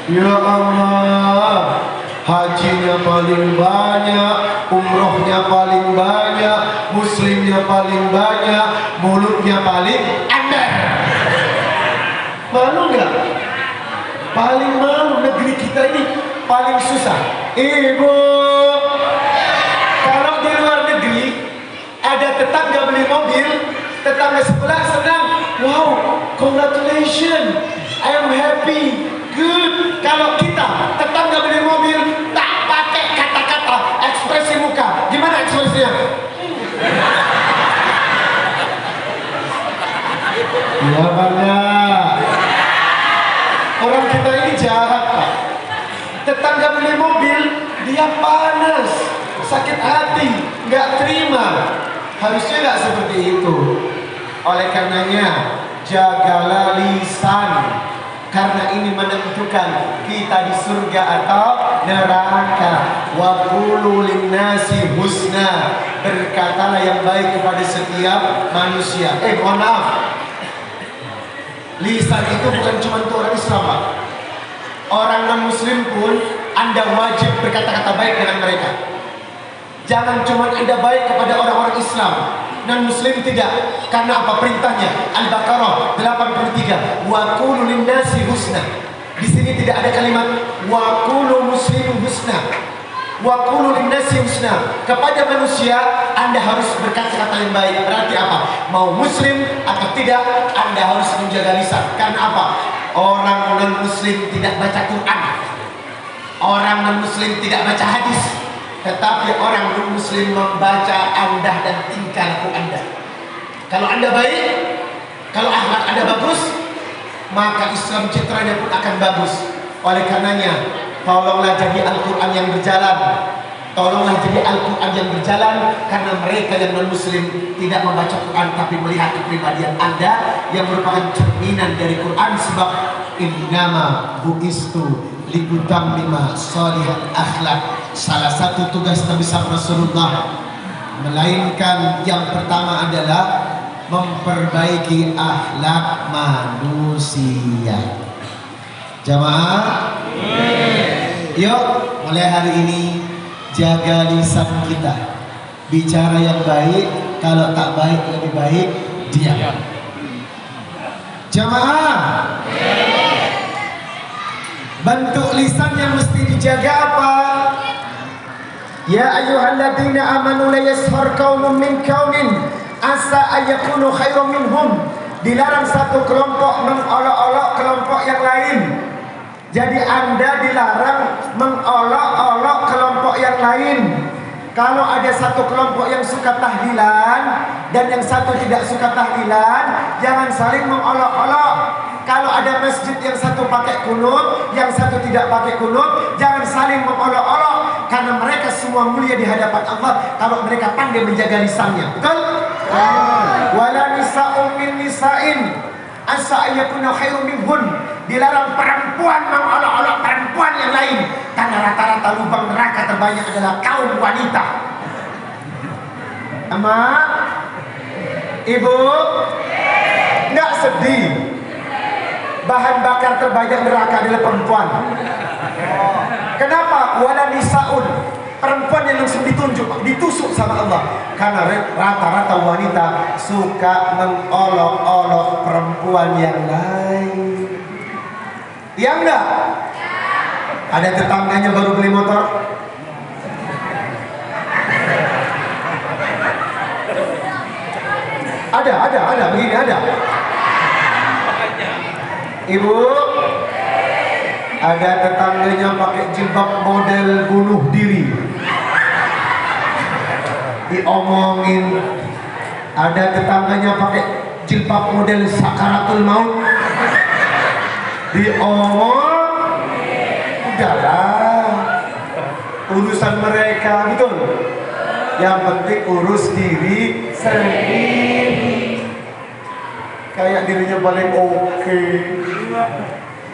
Ya Allah, hajinya paling banyak, umrohnya paling banyak, muslimnya paling banyak, mulutnya paling ember. Malu nggak? Paling malu. Negeri kita ini paling susah. Ibu, kalau di luar negeri ada tetangga beli mobil, tetangga sebelah senang. Wow, congratulations, I am happy, good. Kalau kita tetangga beli mobil, tak pakai kata-kata, ekspresi muka. Gimana ekspresinya? Ya banyak. Orang kita ini jahat, Pak. Tetangga beli mobil, dia panas, sakit hati, nggak terima. Harusnya nggak seperti itu. Oleh karenanya, jagalah lisan, karena ini menentukan kita di surga atau neraka. Wa qulu linnasi husna, berkatalah yang baik kepada setiap manusia. Mohon maaf, lisan itu bukan cuma untuk orang Islam, Pak. Orang non-muslim pun Anda wajib berkata-kata baik dengan mereka. Jangan cuma Anda baik kepada orang-orang Islam, non-muslim tidak. Karena apa perintahnya? Al-Baqarah 83. Wa qulu linnasi husna. Di sini tidak ada kalimat wa qulu muslimin husna. Wa qulu linnasi husna. Kepada manusia Anda harus berkata-kata yang baik. Berarti apa? Mau muslim atau tidak, Anda harus menjaga lisan. Karena apa? Orang non-muslim tidak baca Quran, orang non-muslim tidak baca hadis, tetapi orang non-muslim membaca Anda dan tingkah laku Anda. Kalau Anda baik, kalau akhlak Anda bagus, maka Islam citranya pun akan bagus. Oleh karenanya, tolonglah jadi Al-Quran yang berjalan. Tolonglah jadi Al-Quran yang berjalan, karena mereka yang non-muslim tidak membaca Quran tapi melihat kepribadian Anda yang merupakan cerminan dari Quran. Sebab innama bu'istu liutammima shalihat akhlak. salah satu tugas Nabi Rasulullah, melainkan yang pertama adalah memperbaiki akhlak manusia. Jamaah, yuk mulai hari ini jaga lisan kita, bicara yang baik, kalau tak baik lebih baik diam. Jamaah, bentuk lisan yang mesti dijaga apa? Ya ayyuhalladzina amanu la yashhar qaumun min qaumin asa ayyakunu khairum minhum. Dilarang satu kelompok mengolok-olok kelompok yang lain. Jadi Anda dilarang mengolok-olok kelompok yang lain. Kalau ada satu kelompok yang suka tahlilan dan yang satu tidak suka tahlilan, jangan saling mengolok-olok. Kalau ada masjid yang satu pakai kunut, yang satu tidak pakai kunut, jangan saling mengolok-olok, karena mereka semua mulia di hadapan Allah kalau mereka pandai menjaga lisannya. Betul? Wala nisa'un min nisa'in asa ayyakuna khairum minhun. Dilarang perempuan mengolok-olok perempuan yang lain, karena rata-rata lubang neraka terbanyak adalah kaum wanita. Ama, ibu, nggak sedih? Bahan bakar terbanyak neraka adalah perempuan. Kenapa? Wala nisaun, perempuan yang langsung ditusuk sama Allah, karena rata-rata wanita suka mengolok-olok perempuan yang lain. Iya enggak? Ada tetangganya baru beli motor, ada begini, ada. Ibu, ada tetangganya pakai jilbab model bunuh diri, diomongin. Ada tetangganya pakai jilbab model sakaratul maut, diomong. Udahlah, urusan mereka, betul. Yang penting urus diri sendiri. Kayak dirinya paling oke.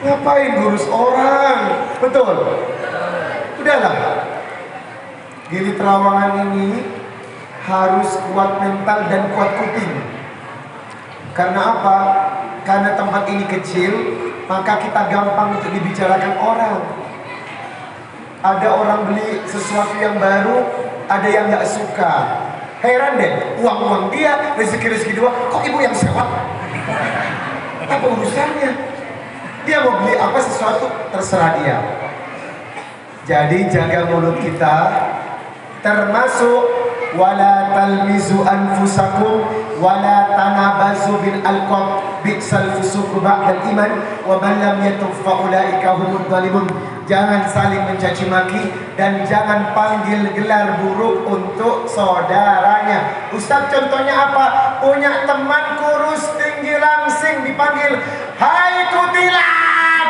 Ngapain ngurus orang? Betul. Udahlah. Gili Trawangan ini harus kuat mental dan kuat kuping. Karena apa? Karena tempat ini kecil, maka kita gampang untuk dibicarakan orang. Ada orang beli sesuatu yang baru, ada yang nggak suka. Heran deh, uang-uang dia, rezeki-rezeki dua, kok ibu yang sewa? Apa urusannya? Dia mau beli apa sesuatu, terserah dia. Jadi jaga mulut kita, termasuk wala talmizu anfusakum wala tanabazu bil alqab bi'sal fusuq ba'dal iman wa man lam yatub fa ulaika humudz zalimun. Jangan saling mencaci maki dan jangan panggil gelar buruk untuk saudaranya. Ustaz, contohnya apa? Punya teman kurus tinggi langsing dipanggil hai kutilan.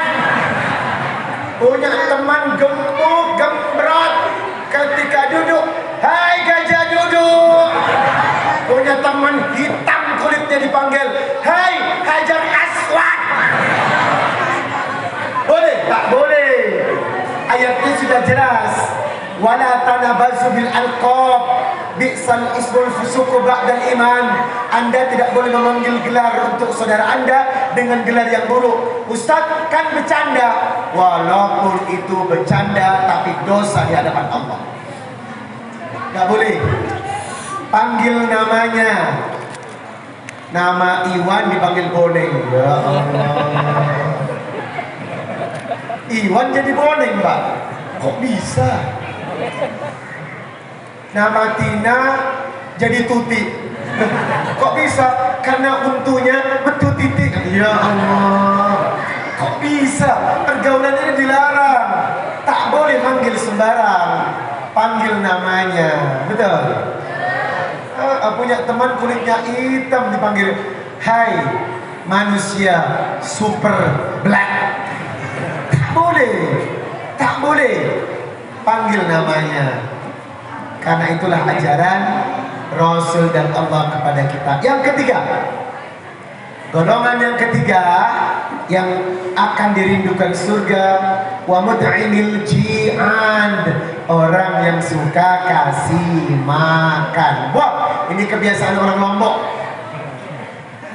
Punya teman gemuk gembrot, ketika duduk hai gajah duduk. Punya teman hitam kulitnya dipanggil hai Hajar Aswad. Boleh? Tak boleh. Ayatnya sudah jelas. Wala tanabazu bil alqab bi'sal ismul fusuq ba'dal iman. Anda tidak boleh memanggil gelar untuk saudara Anda dengan gelar yang buruk. Ustaz, kan bercanda. Walaupun itu bercanda, tapi dosa di hadapan Allah. Gak boleh. Panggil namanya. Nama Iwan dipanggil Boneng. Ya Allah. Iwan jadi Boneng, Pak. Kok bisa? Nama Tina jadi Tuti. Kok bisa? Karena untunya betul titik. Ya Allah. Kok bisa? Pergaulan ini dilarang. Tak boleh manggil sembarang. Panggil namanya. Betul? Punya teman kulitnya hitam dipanggil hai manusia super black. Tak boleh panggil namanya, karena itulah ajaran Rasul dan Allah kepada kita. Yang ketiga, Golongan yang ketiga yang akan dirindukan surga, wa mut'imil ji'an, orang yang suka kasih makan. Wah, ini kebiasaan orang Lombok.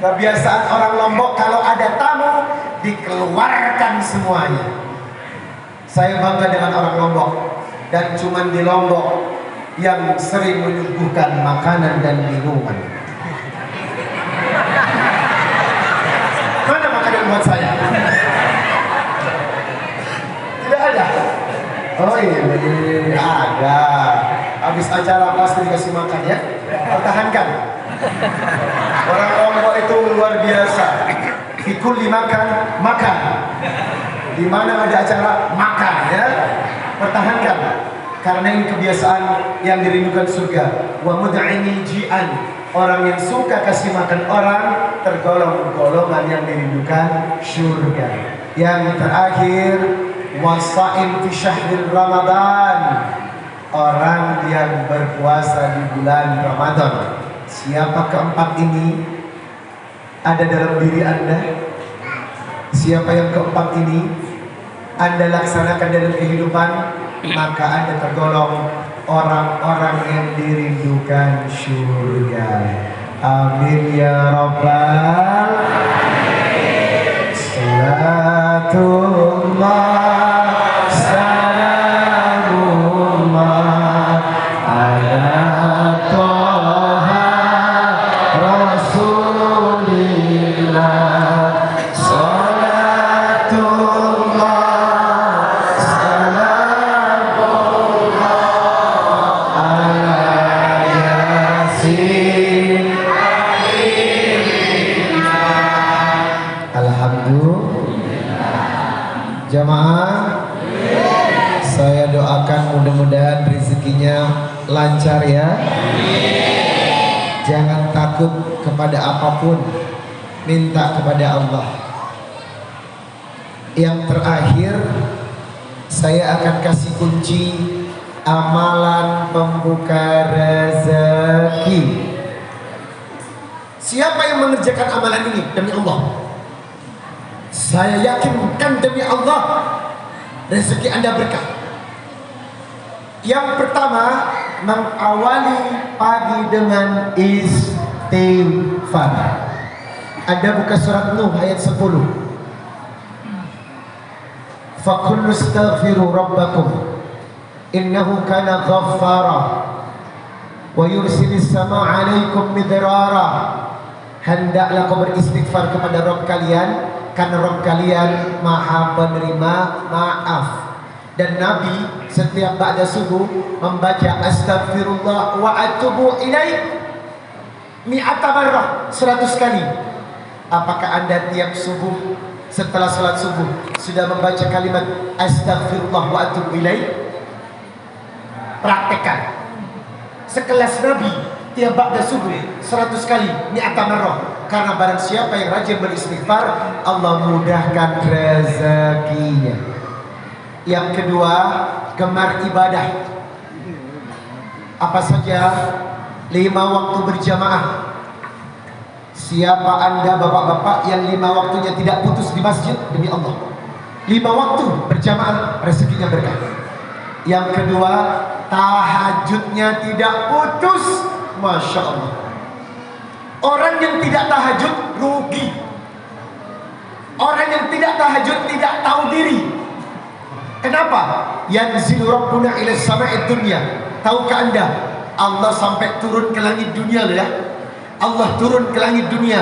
Kebiasaan orang Lombok, kalau ada tamu dikeluarkan semuanya. Saya bangga dengan orang Lombok, dan cuman di Lombok yang sering menyuguhkan makanan dan minuman. Mana makanan buat saya? Tidak ada. Oh iya, ada. Habis acara pasti dikasih makan ya. Pertahankan. Orang Lombok itu luar biasa. Fikul dimakan, makan. Di mana ada acara, makan ya. Pertahankan. Karena ini kebiasaan yang dirindukan surga. Wa mud'imil ji'an, orang yang suka kasih makan orang tergolong golongan yang dirindukan surga. Yang terakhir, wasa'im fi syahril Ramadan, orang yang berpuasa di bulan Ramadan. Siapa keempat ini ada dalam diri Anda? Siapa yang keempat ini Anda laksanakan dalam kehidupan, maka Anda tergolong orang-orang yang dirindukan surga. Amin ya rabbal alamin. Salatullah salamullah ala Toha Rasulillah. Jamaah, saya doakan mudah-mudahan rezekinya lancar ya. Jangan takut kepada apapun, minta kepada Allah. Yang terakhir, saya akan kasih kunci amalan pembuka rezeki. Siapa yang mengerjakan amalan ini demi Allah? Saya yakinkan demi Allah rezeki Anda berkah. Yang pertama, mengawali pagi dengan istighfar. Anda buka surat Nuh ayat 10. Faqullu astaghfiru rabbakum innahu kana ghaffara wa yursilis samaa'a 'alaikum midrara. Hendaklah kau beristighfar kepada Rabb kalian, karena Rabb kalian maha penerima maaf. Dan Nabi setiap ba'da subuh membaca astagfirullah wa atubu ilaih mi'ata marrah, 100 kali. Apakah Anda tiap subuh setelah salat subuh sudah membaca kalimat astagfirullah wa atubu ilaih? Praktekkan. Sekelas Nabi tiap ba'da subuh 100 kali mi'ata marrah. Karena barang siapa yang rajin beristighfar, Allah mudahkan rezekinya. Yang kedua, gemar ibadah. Apa saja? 5 waktu berjamaah. Siapa Anda bapak-bapak yang 5 waktunya tidak putus di masjid, demi Allah 5 waktu berjamaah, rezekinya berkah. Yang kedua, tahajudnya tidak putus. Masya Allah. Orang yang tidak tahajud rugi. Orang yang tidak tahajud tidak tahu diri. Kenapa? Yanzilu Rabbuna ila sama'id dunya. Tahukah Anda Allah sampai turun ke langit dunia ya? Allah turun ke langit dunia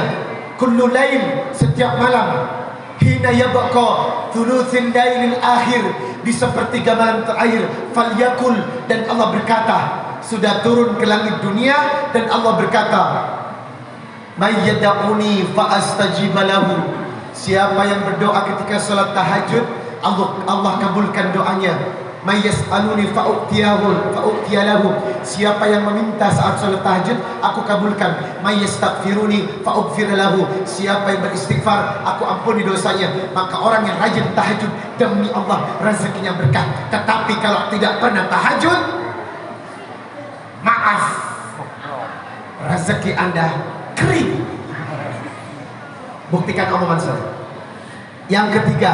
kullu lail, setiap malam. Hina yabqa thulutsil lailil akhir, di sepertiga malam terakhir. Falyakul, dan Allah berkata, sudah turun ke langit dunia dan Allah berkata, may yad'uni fa astajib lahu. Siapa yang berdoa ketika salat tahajud, Allah kabulkan doanya. May yas'aluni fa u'tiyahu. Siapa yang meminta saat salat tahajud, aku kabulkan. May yastaghfiruni fa ughfir lahu. Siapa yang beristighfar, aku ampuni dosanya. Maka orang yang rajin tahajud, demi Allah rezekinya berkah. Tetapi kalau tidak pernah tahajud, maaf, rezeki Anda kering. Buktikan omongan saya. Yang ketiga,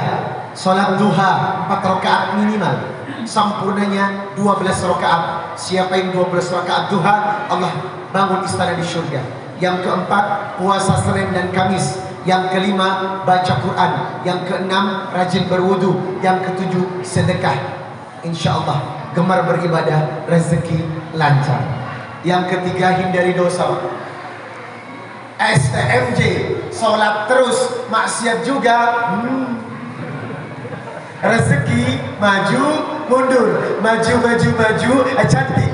sholat duha 4 rakaat minimal. Sempurnanya 12 rakaat. Siapa yang 12 rakaat duha, Allah bangun istana di surga. Yang keempat, puasa Senin dan Kamis. Yang kelima, baca Quran. Yang keenam, rajin berwudu. Yang ketujuh, sedekah. Insya Allah gemar beribadah, rezeki lancar. Yang ketiga, hindari dosa. STMJ, sholat terus, maksiat juga. Rezeki maju mundur, maju, cantik.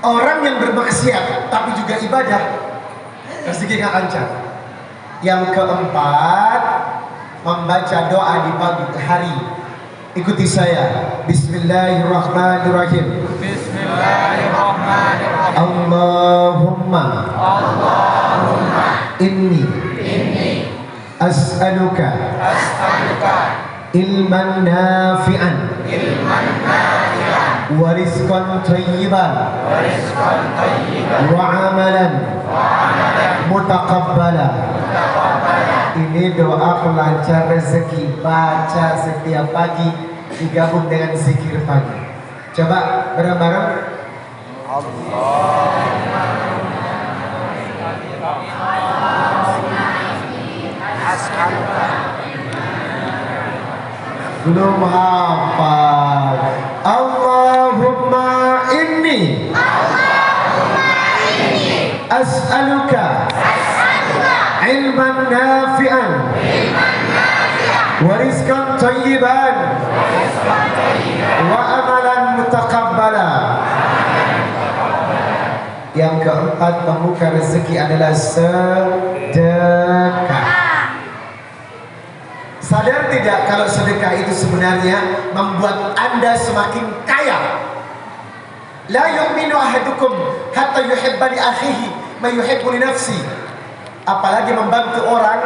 Orang yang bermaksiat tapi juga ibadah, rezeki gak lancar. Yang keempat, membaca doa di pagi hari. Ikuti saya. Bismillahirrahmanirrahim. Bismillahirrahmanirrahim. Allahumma inni as'aluka ilman nafi'an wa rizqan thayyiban wa amalan mutaqabbala. Ini doa pelancar rezeki, baca setiap pagi digabung dengan zikir pagi. Coba bareng-bareng. Belum hafal. Allahumma inni as'aluka ilman nafi'an wa rizqan thayyiban wa amalan mutaqabbala. Yang keempat, membuka rezeki adalah sedekah. Sadar tidak kalau sedekah itu sebenarnya membuat Anda semakin kaya? La yu'minu ahadukum hatta yuhibba li akhihi ma yuhibbu li nafsi. Apalagi membantu orang,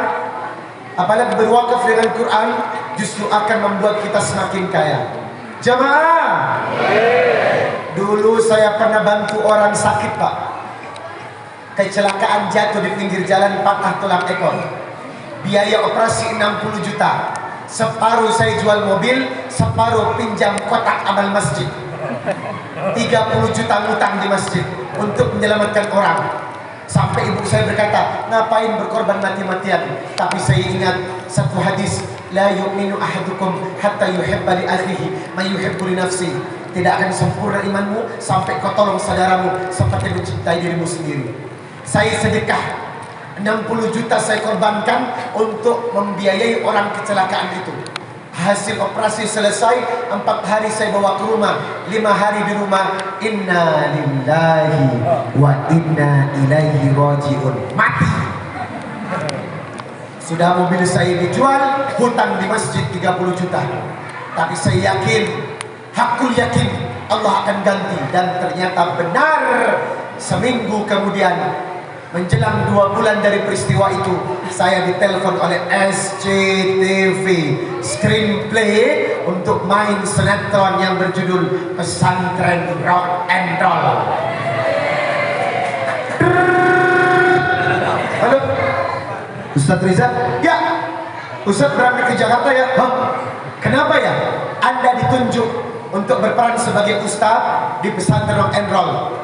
apalagi berwakaf dengan Quran, justru akan membuat kita semakin kaya. Jamaah, dulu saya pernah bantu orang sakit, Pak. Kecelakaan, jatuh di pinggir jalan, patah tulang ekor. Biaya operasi 60 juta. Separuh saya jual mobil, separuh pinjam kotak amal masjid. 30 juta ngutang di masjid untuk menyelamatkan orang. Sampai ibu saya berkata, ngapain berkorban mati-matian? Tapi saya ingat satu hadis, la yu'minu ahadukum hatta yuhibba li akhihi ma yuhibbu li nafsi. Tidak akan sempurna imanmu sampai kau tolong saudaramu seperti mencintai dirimu sendiri. Saya sedekah 60 juta saya korbankan untuk membiayai orang kecelakaan itu. Hasil operasi selesai, 4 hari saya bawa ke rumah, 5 hari di rumah. Inna lillahi wa inna ilaihi raji'un. Mati. Sudah mobil saya dijual, hutang di masjid 30 juta. Tapi saya yakin, hakul yakin Allah akan ganti. Dan ternyata benar. Seminggu kemudian, menjelang 2 bulan dari peristiwa itu, saya ditelepon oleh SCTV Screenplay untuk main sinetron yang berjudul Pesantren Rock and Roll. Halo, Ustadz Riza? Ya, Ustadz berangkat ke Jakarta ya? Hah? Kenapa ya? Anda ditunjuk untuk berperan sebagai Ustadz di Pesantren Rock and Roll.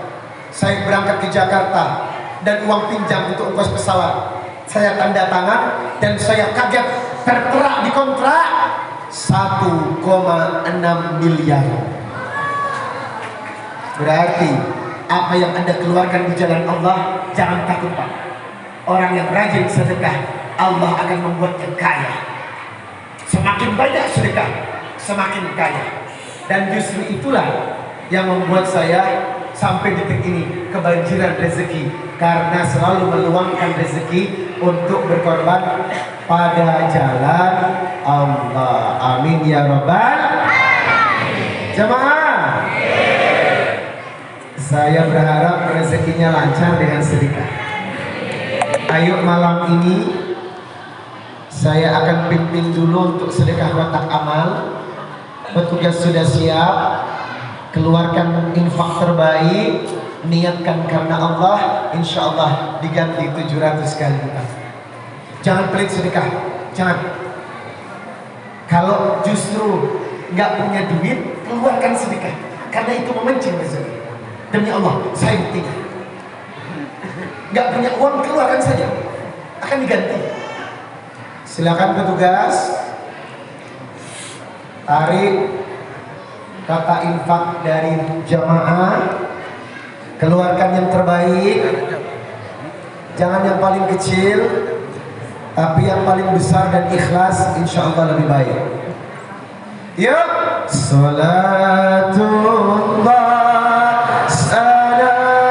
Saya berangkat ke Jakarta dan uang pinjam untuk ongkos pesawat saya tanda tangan, dan saya kaget tertera di kontrak 1,6 miliar. Berarti apa yang Anda keluarkan di jalan Allah, jangan takut, Pak. Orang yang rajin sedekah, Allah akan membuatnya kaya. Semakin banyak sedekah, semakin kaya. Dan justru itulah yang membuat saya sampai detik ini kebanjiran rezeki, karena selalu meluangkan rezeki untuk berkorban pada jalan Allah. Amin ya rabbal alamin. Jamaah, saya berharap rezekinya lancar dengan sedekah. Ayo malam ini saya akan pimpin dulu untuk sedekah kotak amal. Petugas sudah siap, keluarkan infak terbaik. niatkan karena Allah, insya Allah diganti 700 kali lipat. Jangan pelit sedekah, jangan. Kalau justru nggak punya duit, keluarkan sedekah, karena itu memancing rezeki. Demi Allah, saya buktinya. Nggak punya uang, keluarkan saja, akan diganti. Silakan petugas, tarik kata infak dari jamaah, keluarkan yang terbaik, jangan yang paling kecil, tapi yang paling besar dan ikhlas, insya Allah lebih baik. Yuk, salatullah salamullah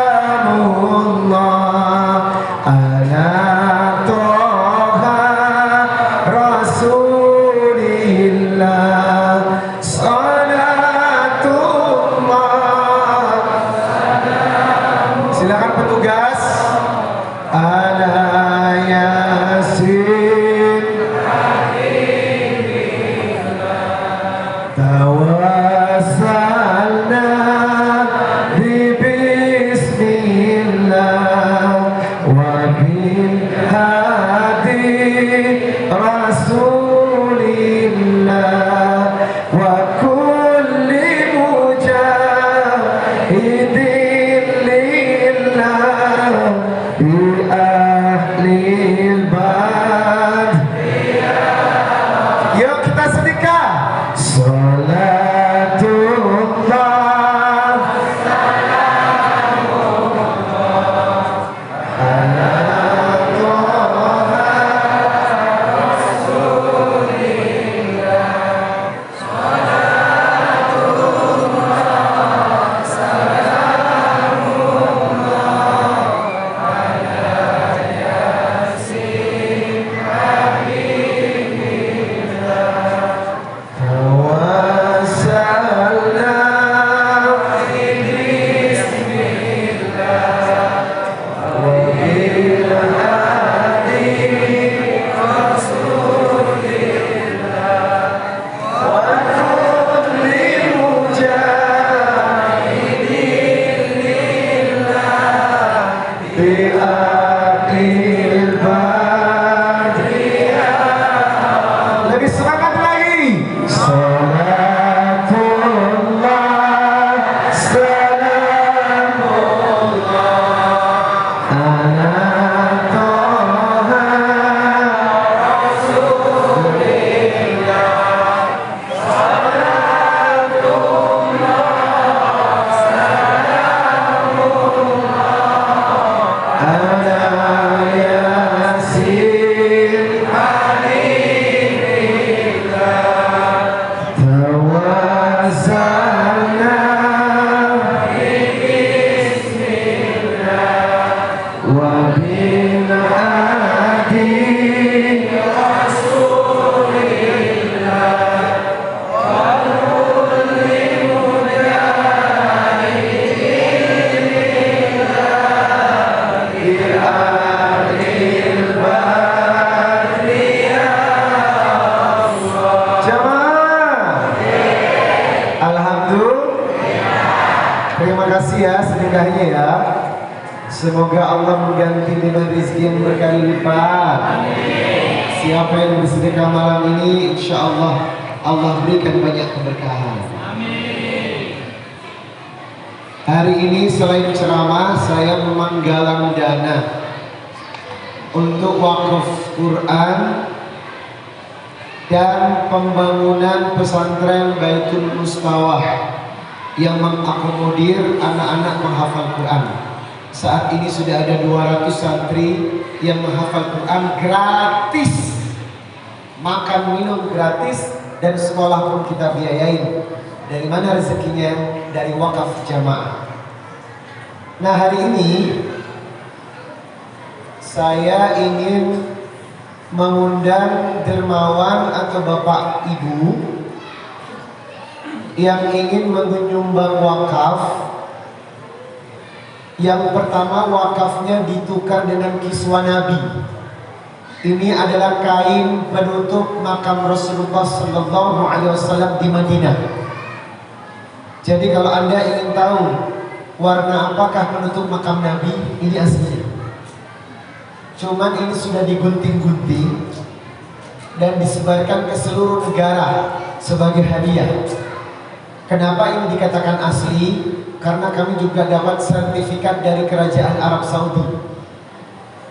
ala toha rasulillah. Silakan petugas, ala yasin tawassalna bi bismillah wa bil hadi rasulillah wa kulli mujahidin ahlil bad. Yuk kita sedekah. Salatullah ala toha rasulillah. Salatullah salamullah ala yasin habibillah. Tawassalna bi bismillah wa bil hadi rasulillah wa kulli mujahidin lillah bi akhil badriyah. Lebih semangat lagi. Salatullah salamullah ala toha rasulillah. Salatullah salamullah ala yasin habibillah. Tawassalna bi bismillah wa bil hadi rasulillah wa kulli mujahidin lillah bi ahlil badriyah. Jamaah, alhamdulillah. Terima kasih ya sedekahnya ya. Semoga Allah mengganti dengan rezeki yang berkali lipat. Siapa yang bersedekah malam ini, insya Allah Allah berikan banyak keberkahan. Hari ini selain ceramah, saya memanggalang dana untuk wakaf Quran dan pembangunan pesantren Baitul Mustawah yang mengakomodir anak-anak menghafal Quran. Saat ini sudah ada 200 santri yang menghafal Quran gratis, makan minum gratis, dan sekolah pun kita biayain. Dari mana rezekinya? Dari wakaf jamaah. Nah, hari ini saya ingin mengundang dermawan atau bapak ibu yang ingin menyumbang wakaf. Yang pertama, wakafnya ditukar dengan kiswah Nabi. Ini adalah kain penutup makam Rasulullah Sallallahu Alaihi Wasallam di Madinah. Jadi kalau Anda ingin tahu warna apakah penutup makam Nabi? Ini aslinya. Cuman ini sudah digunting-gunting dan disebarkan ke seluruh negara sebagai hadiah. Kenapa ini dikatakan asli? Karena kami juga dapat sertifikat dari Kerajaan Arab Saudi.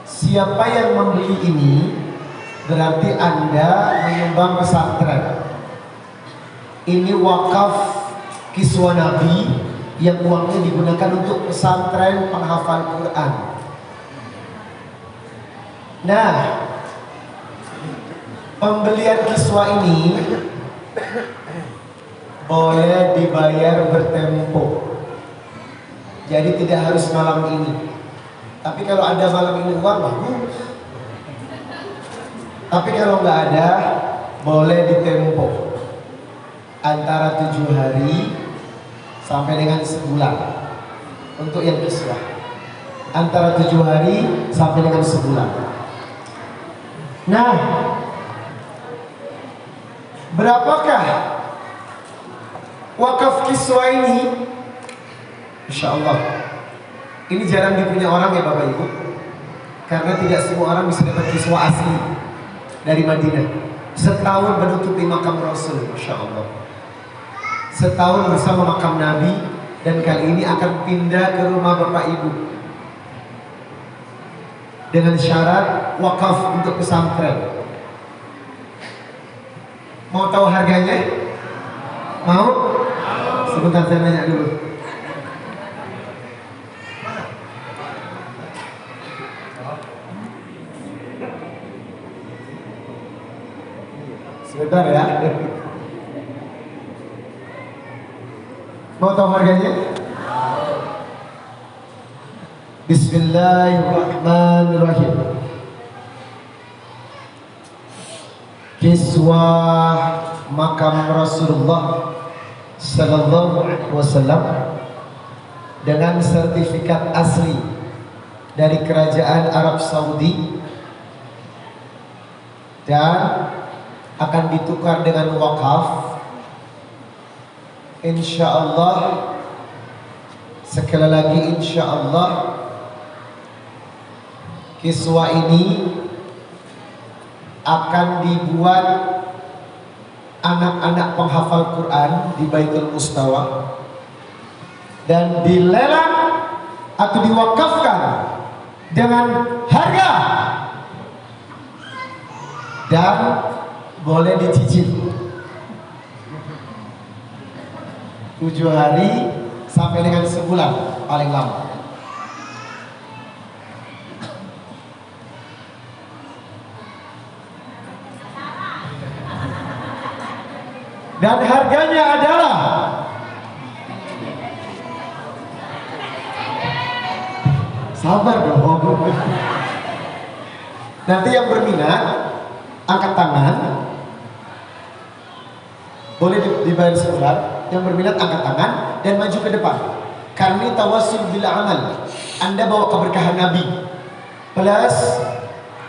Siapa yang membeli ini berarti Anda menyumbang pesantren. Ini wakaf kiswa Nabi yang uangnya digunakan untuk pesantren penghafal Quran. Nah, pembelian kiswa ini boleh dibayar bertempo. Jadi tidak harus malam ini. Tapi kalau ada malam ini uang bagus. Tapi kalau nggak ada, boleh ditempo antara 7 hari sampai dengan sebulan untuk yang kiswah. Antara 7 hari sampai dengan sebulan. Nah, berapakah wakaf kiswah ini? Insya Allah ini jarang dipunya orang ya Bapak Ibu, karena tidak semua orang bisa dapat kiswah asli dari Madinah. Setahun menutupi makam Rasul, Masya Allah. Setahun bersama makam Nabi, dan kali ini akan pindah ke rumah Bapak Ibu dengan syarat wakaf untuk pesantren. Mau tahu harganya? Mau? Sebentar saya nanya dulu. Sebentar ya. Mau tahu harganya? Bismillahirrahmanirrahim. Kiswah makam Rasulullah Sallallahu Alaihi Wasallam dengan sertifikat asli dari Kerajaan Arab Saudi dan akan ditukar dengan wakaf. Insya Allah, sekali lagi insya Allah, kiswah ini akan dibuat anak-anak penghafal Quran di Baitul Mustawa dan dilelang atau diwakafkan dengan harga dan boleh dicicil 7 hari sampai dengan sebulan paling lama. Dan harganya adalah sabar dong. Nanti yang berminat angkat tangan, boleh dibayar sebulan. Yang berminat angkat tangan dan maju ke depan. Karena tawassul bil amal. Anda bawa keberkahan Nabi. Plus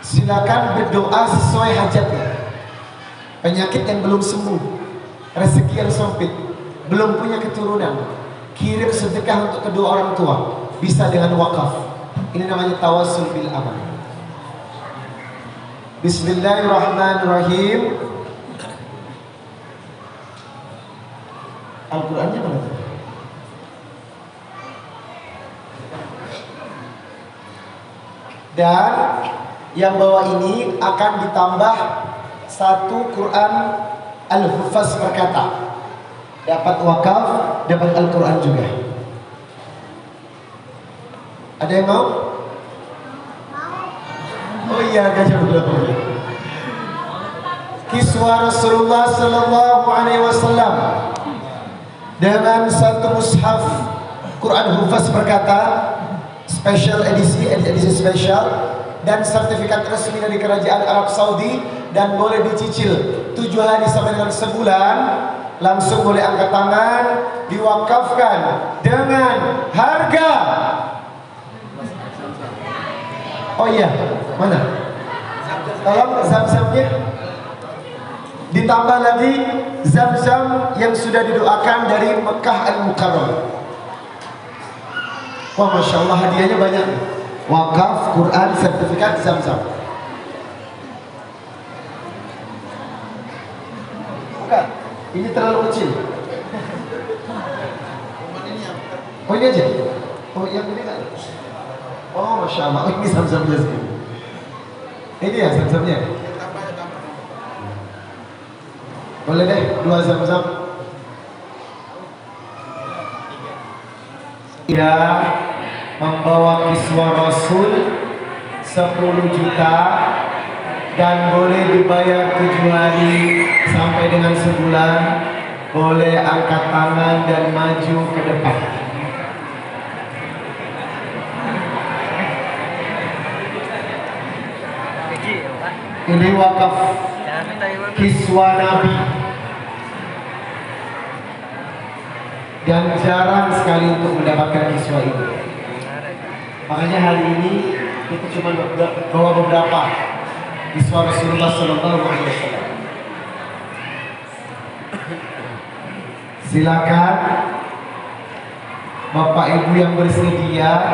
silakan berdoa sesuai hajatnya. Penyakit yang belum sembuh, rezeki yang sempit, belum punya keturunan, kirim sedekah untuk kedua orang tua, bisa dengan wakaf. Ini namanya tawassul bil amal. Bismillahirrahmanirrahim. Al-Qurannya mana tuh? Dan yang bawah ini akan ditambah 1 Quran Al-Hufaz berkata, dapat wakaf, dapat Al-Quran juga. Ada yang mau? Oh iya, gajah belum. Kiswah Rasulullah Sallallahu Alaihi Wasallam dengan 1 mushaf Quran Hufaz berkata, special edisi spesial, dan sertifikat resmi dari Kerajaan Arab Saudi, dan boleh dicicil 7 hari sampai dengan sebulan. Langsung boleh angkat tangan, diwakafkan dengan harga. Oh iya, mana? Tolong zam-zamnya. Ditambah lagi zam-zam yang sudah didoakan dari Mekah Al-Mukarram. Wah, Masya Allah, hadiahnya banyak. Wakaf, Quran, sertifikat, Zam-Zam. Bukan, ini terlalu kecil. Oh, ini aja? Oh, yang ini kan? Oh, Masya Allah, oh, ini Zam-Zamnya sih. Ini ya Zam-Zamnya? Boleh deh, 2 Zam-Zam. Ya, membawa kiswah Rasul 10 juta dan boleh dibayar 7 hari sampai dengan sebulan. Boleh angkat tangan dan maju ke depan. Ini wakaf kiswah Nabi dan jarang sekali untuk mendapatkan kiswah ini. Makanya hari ini kita cuma bawa beberapa kiswah Rasulullah SAW. Silakan Bapak Ibu yang bersedia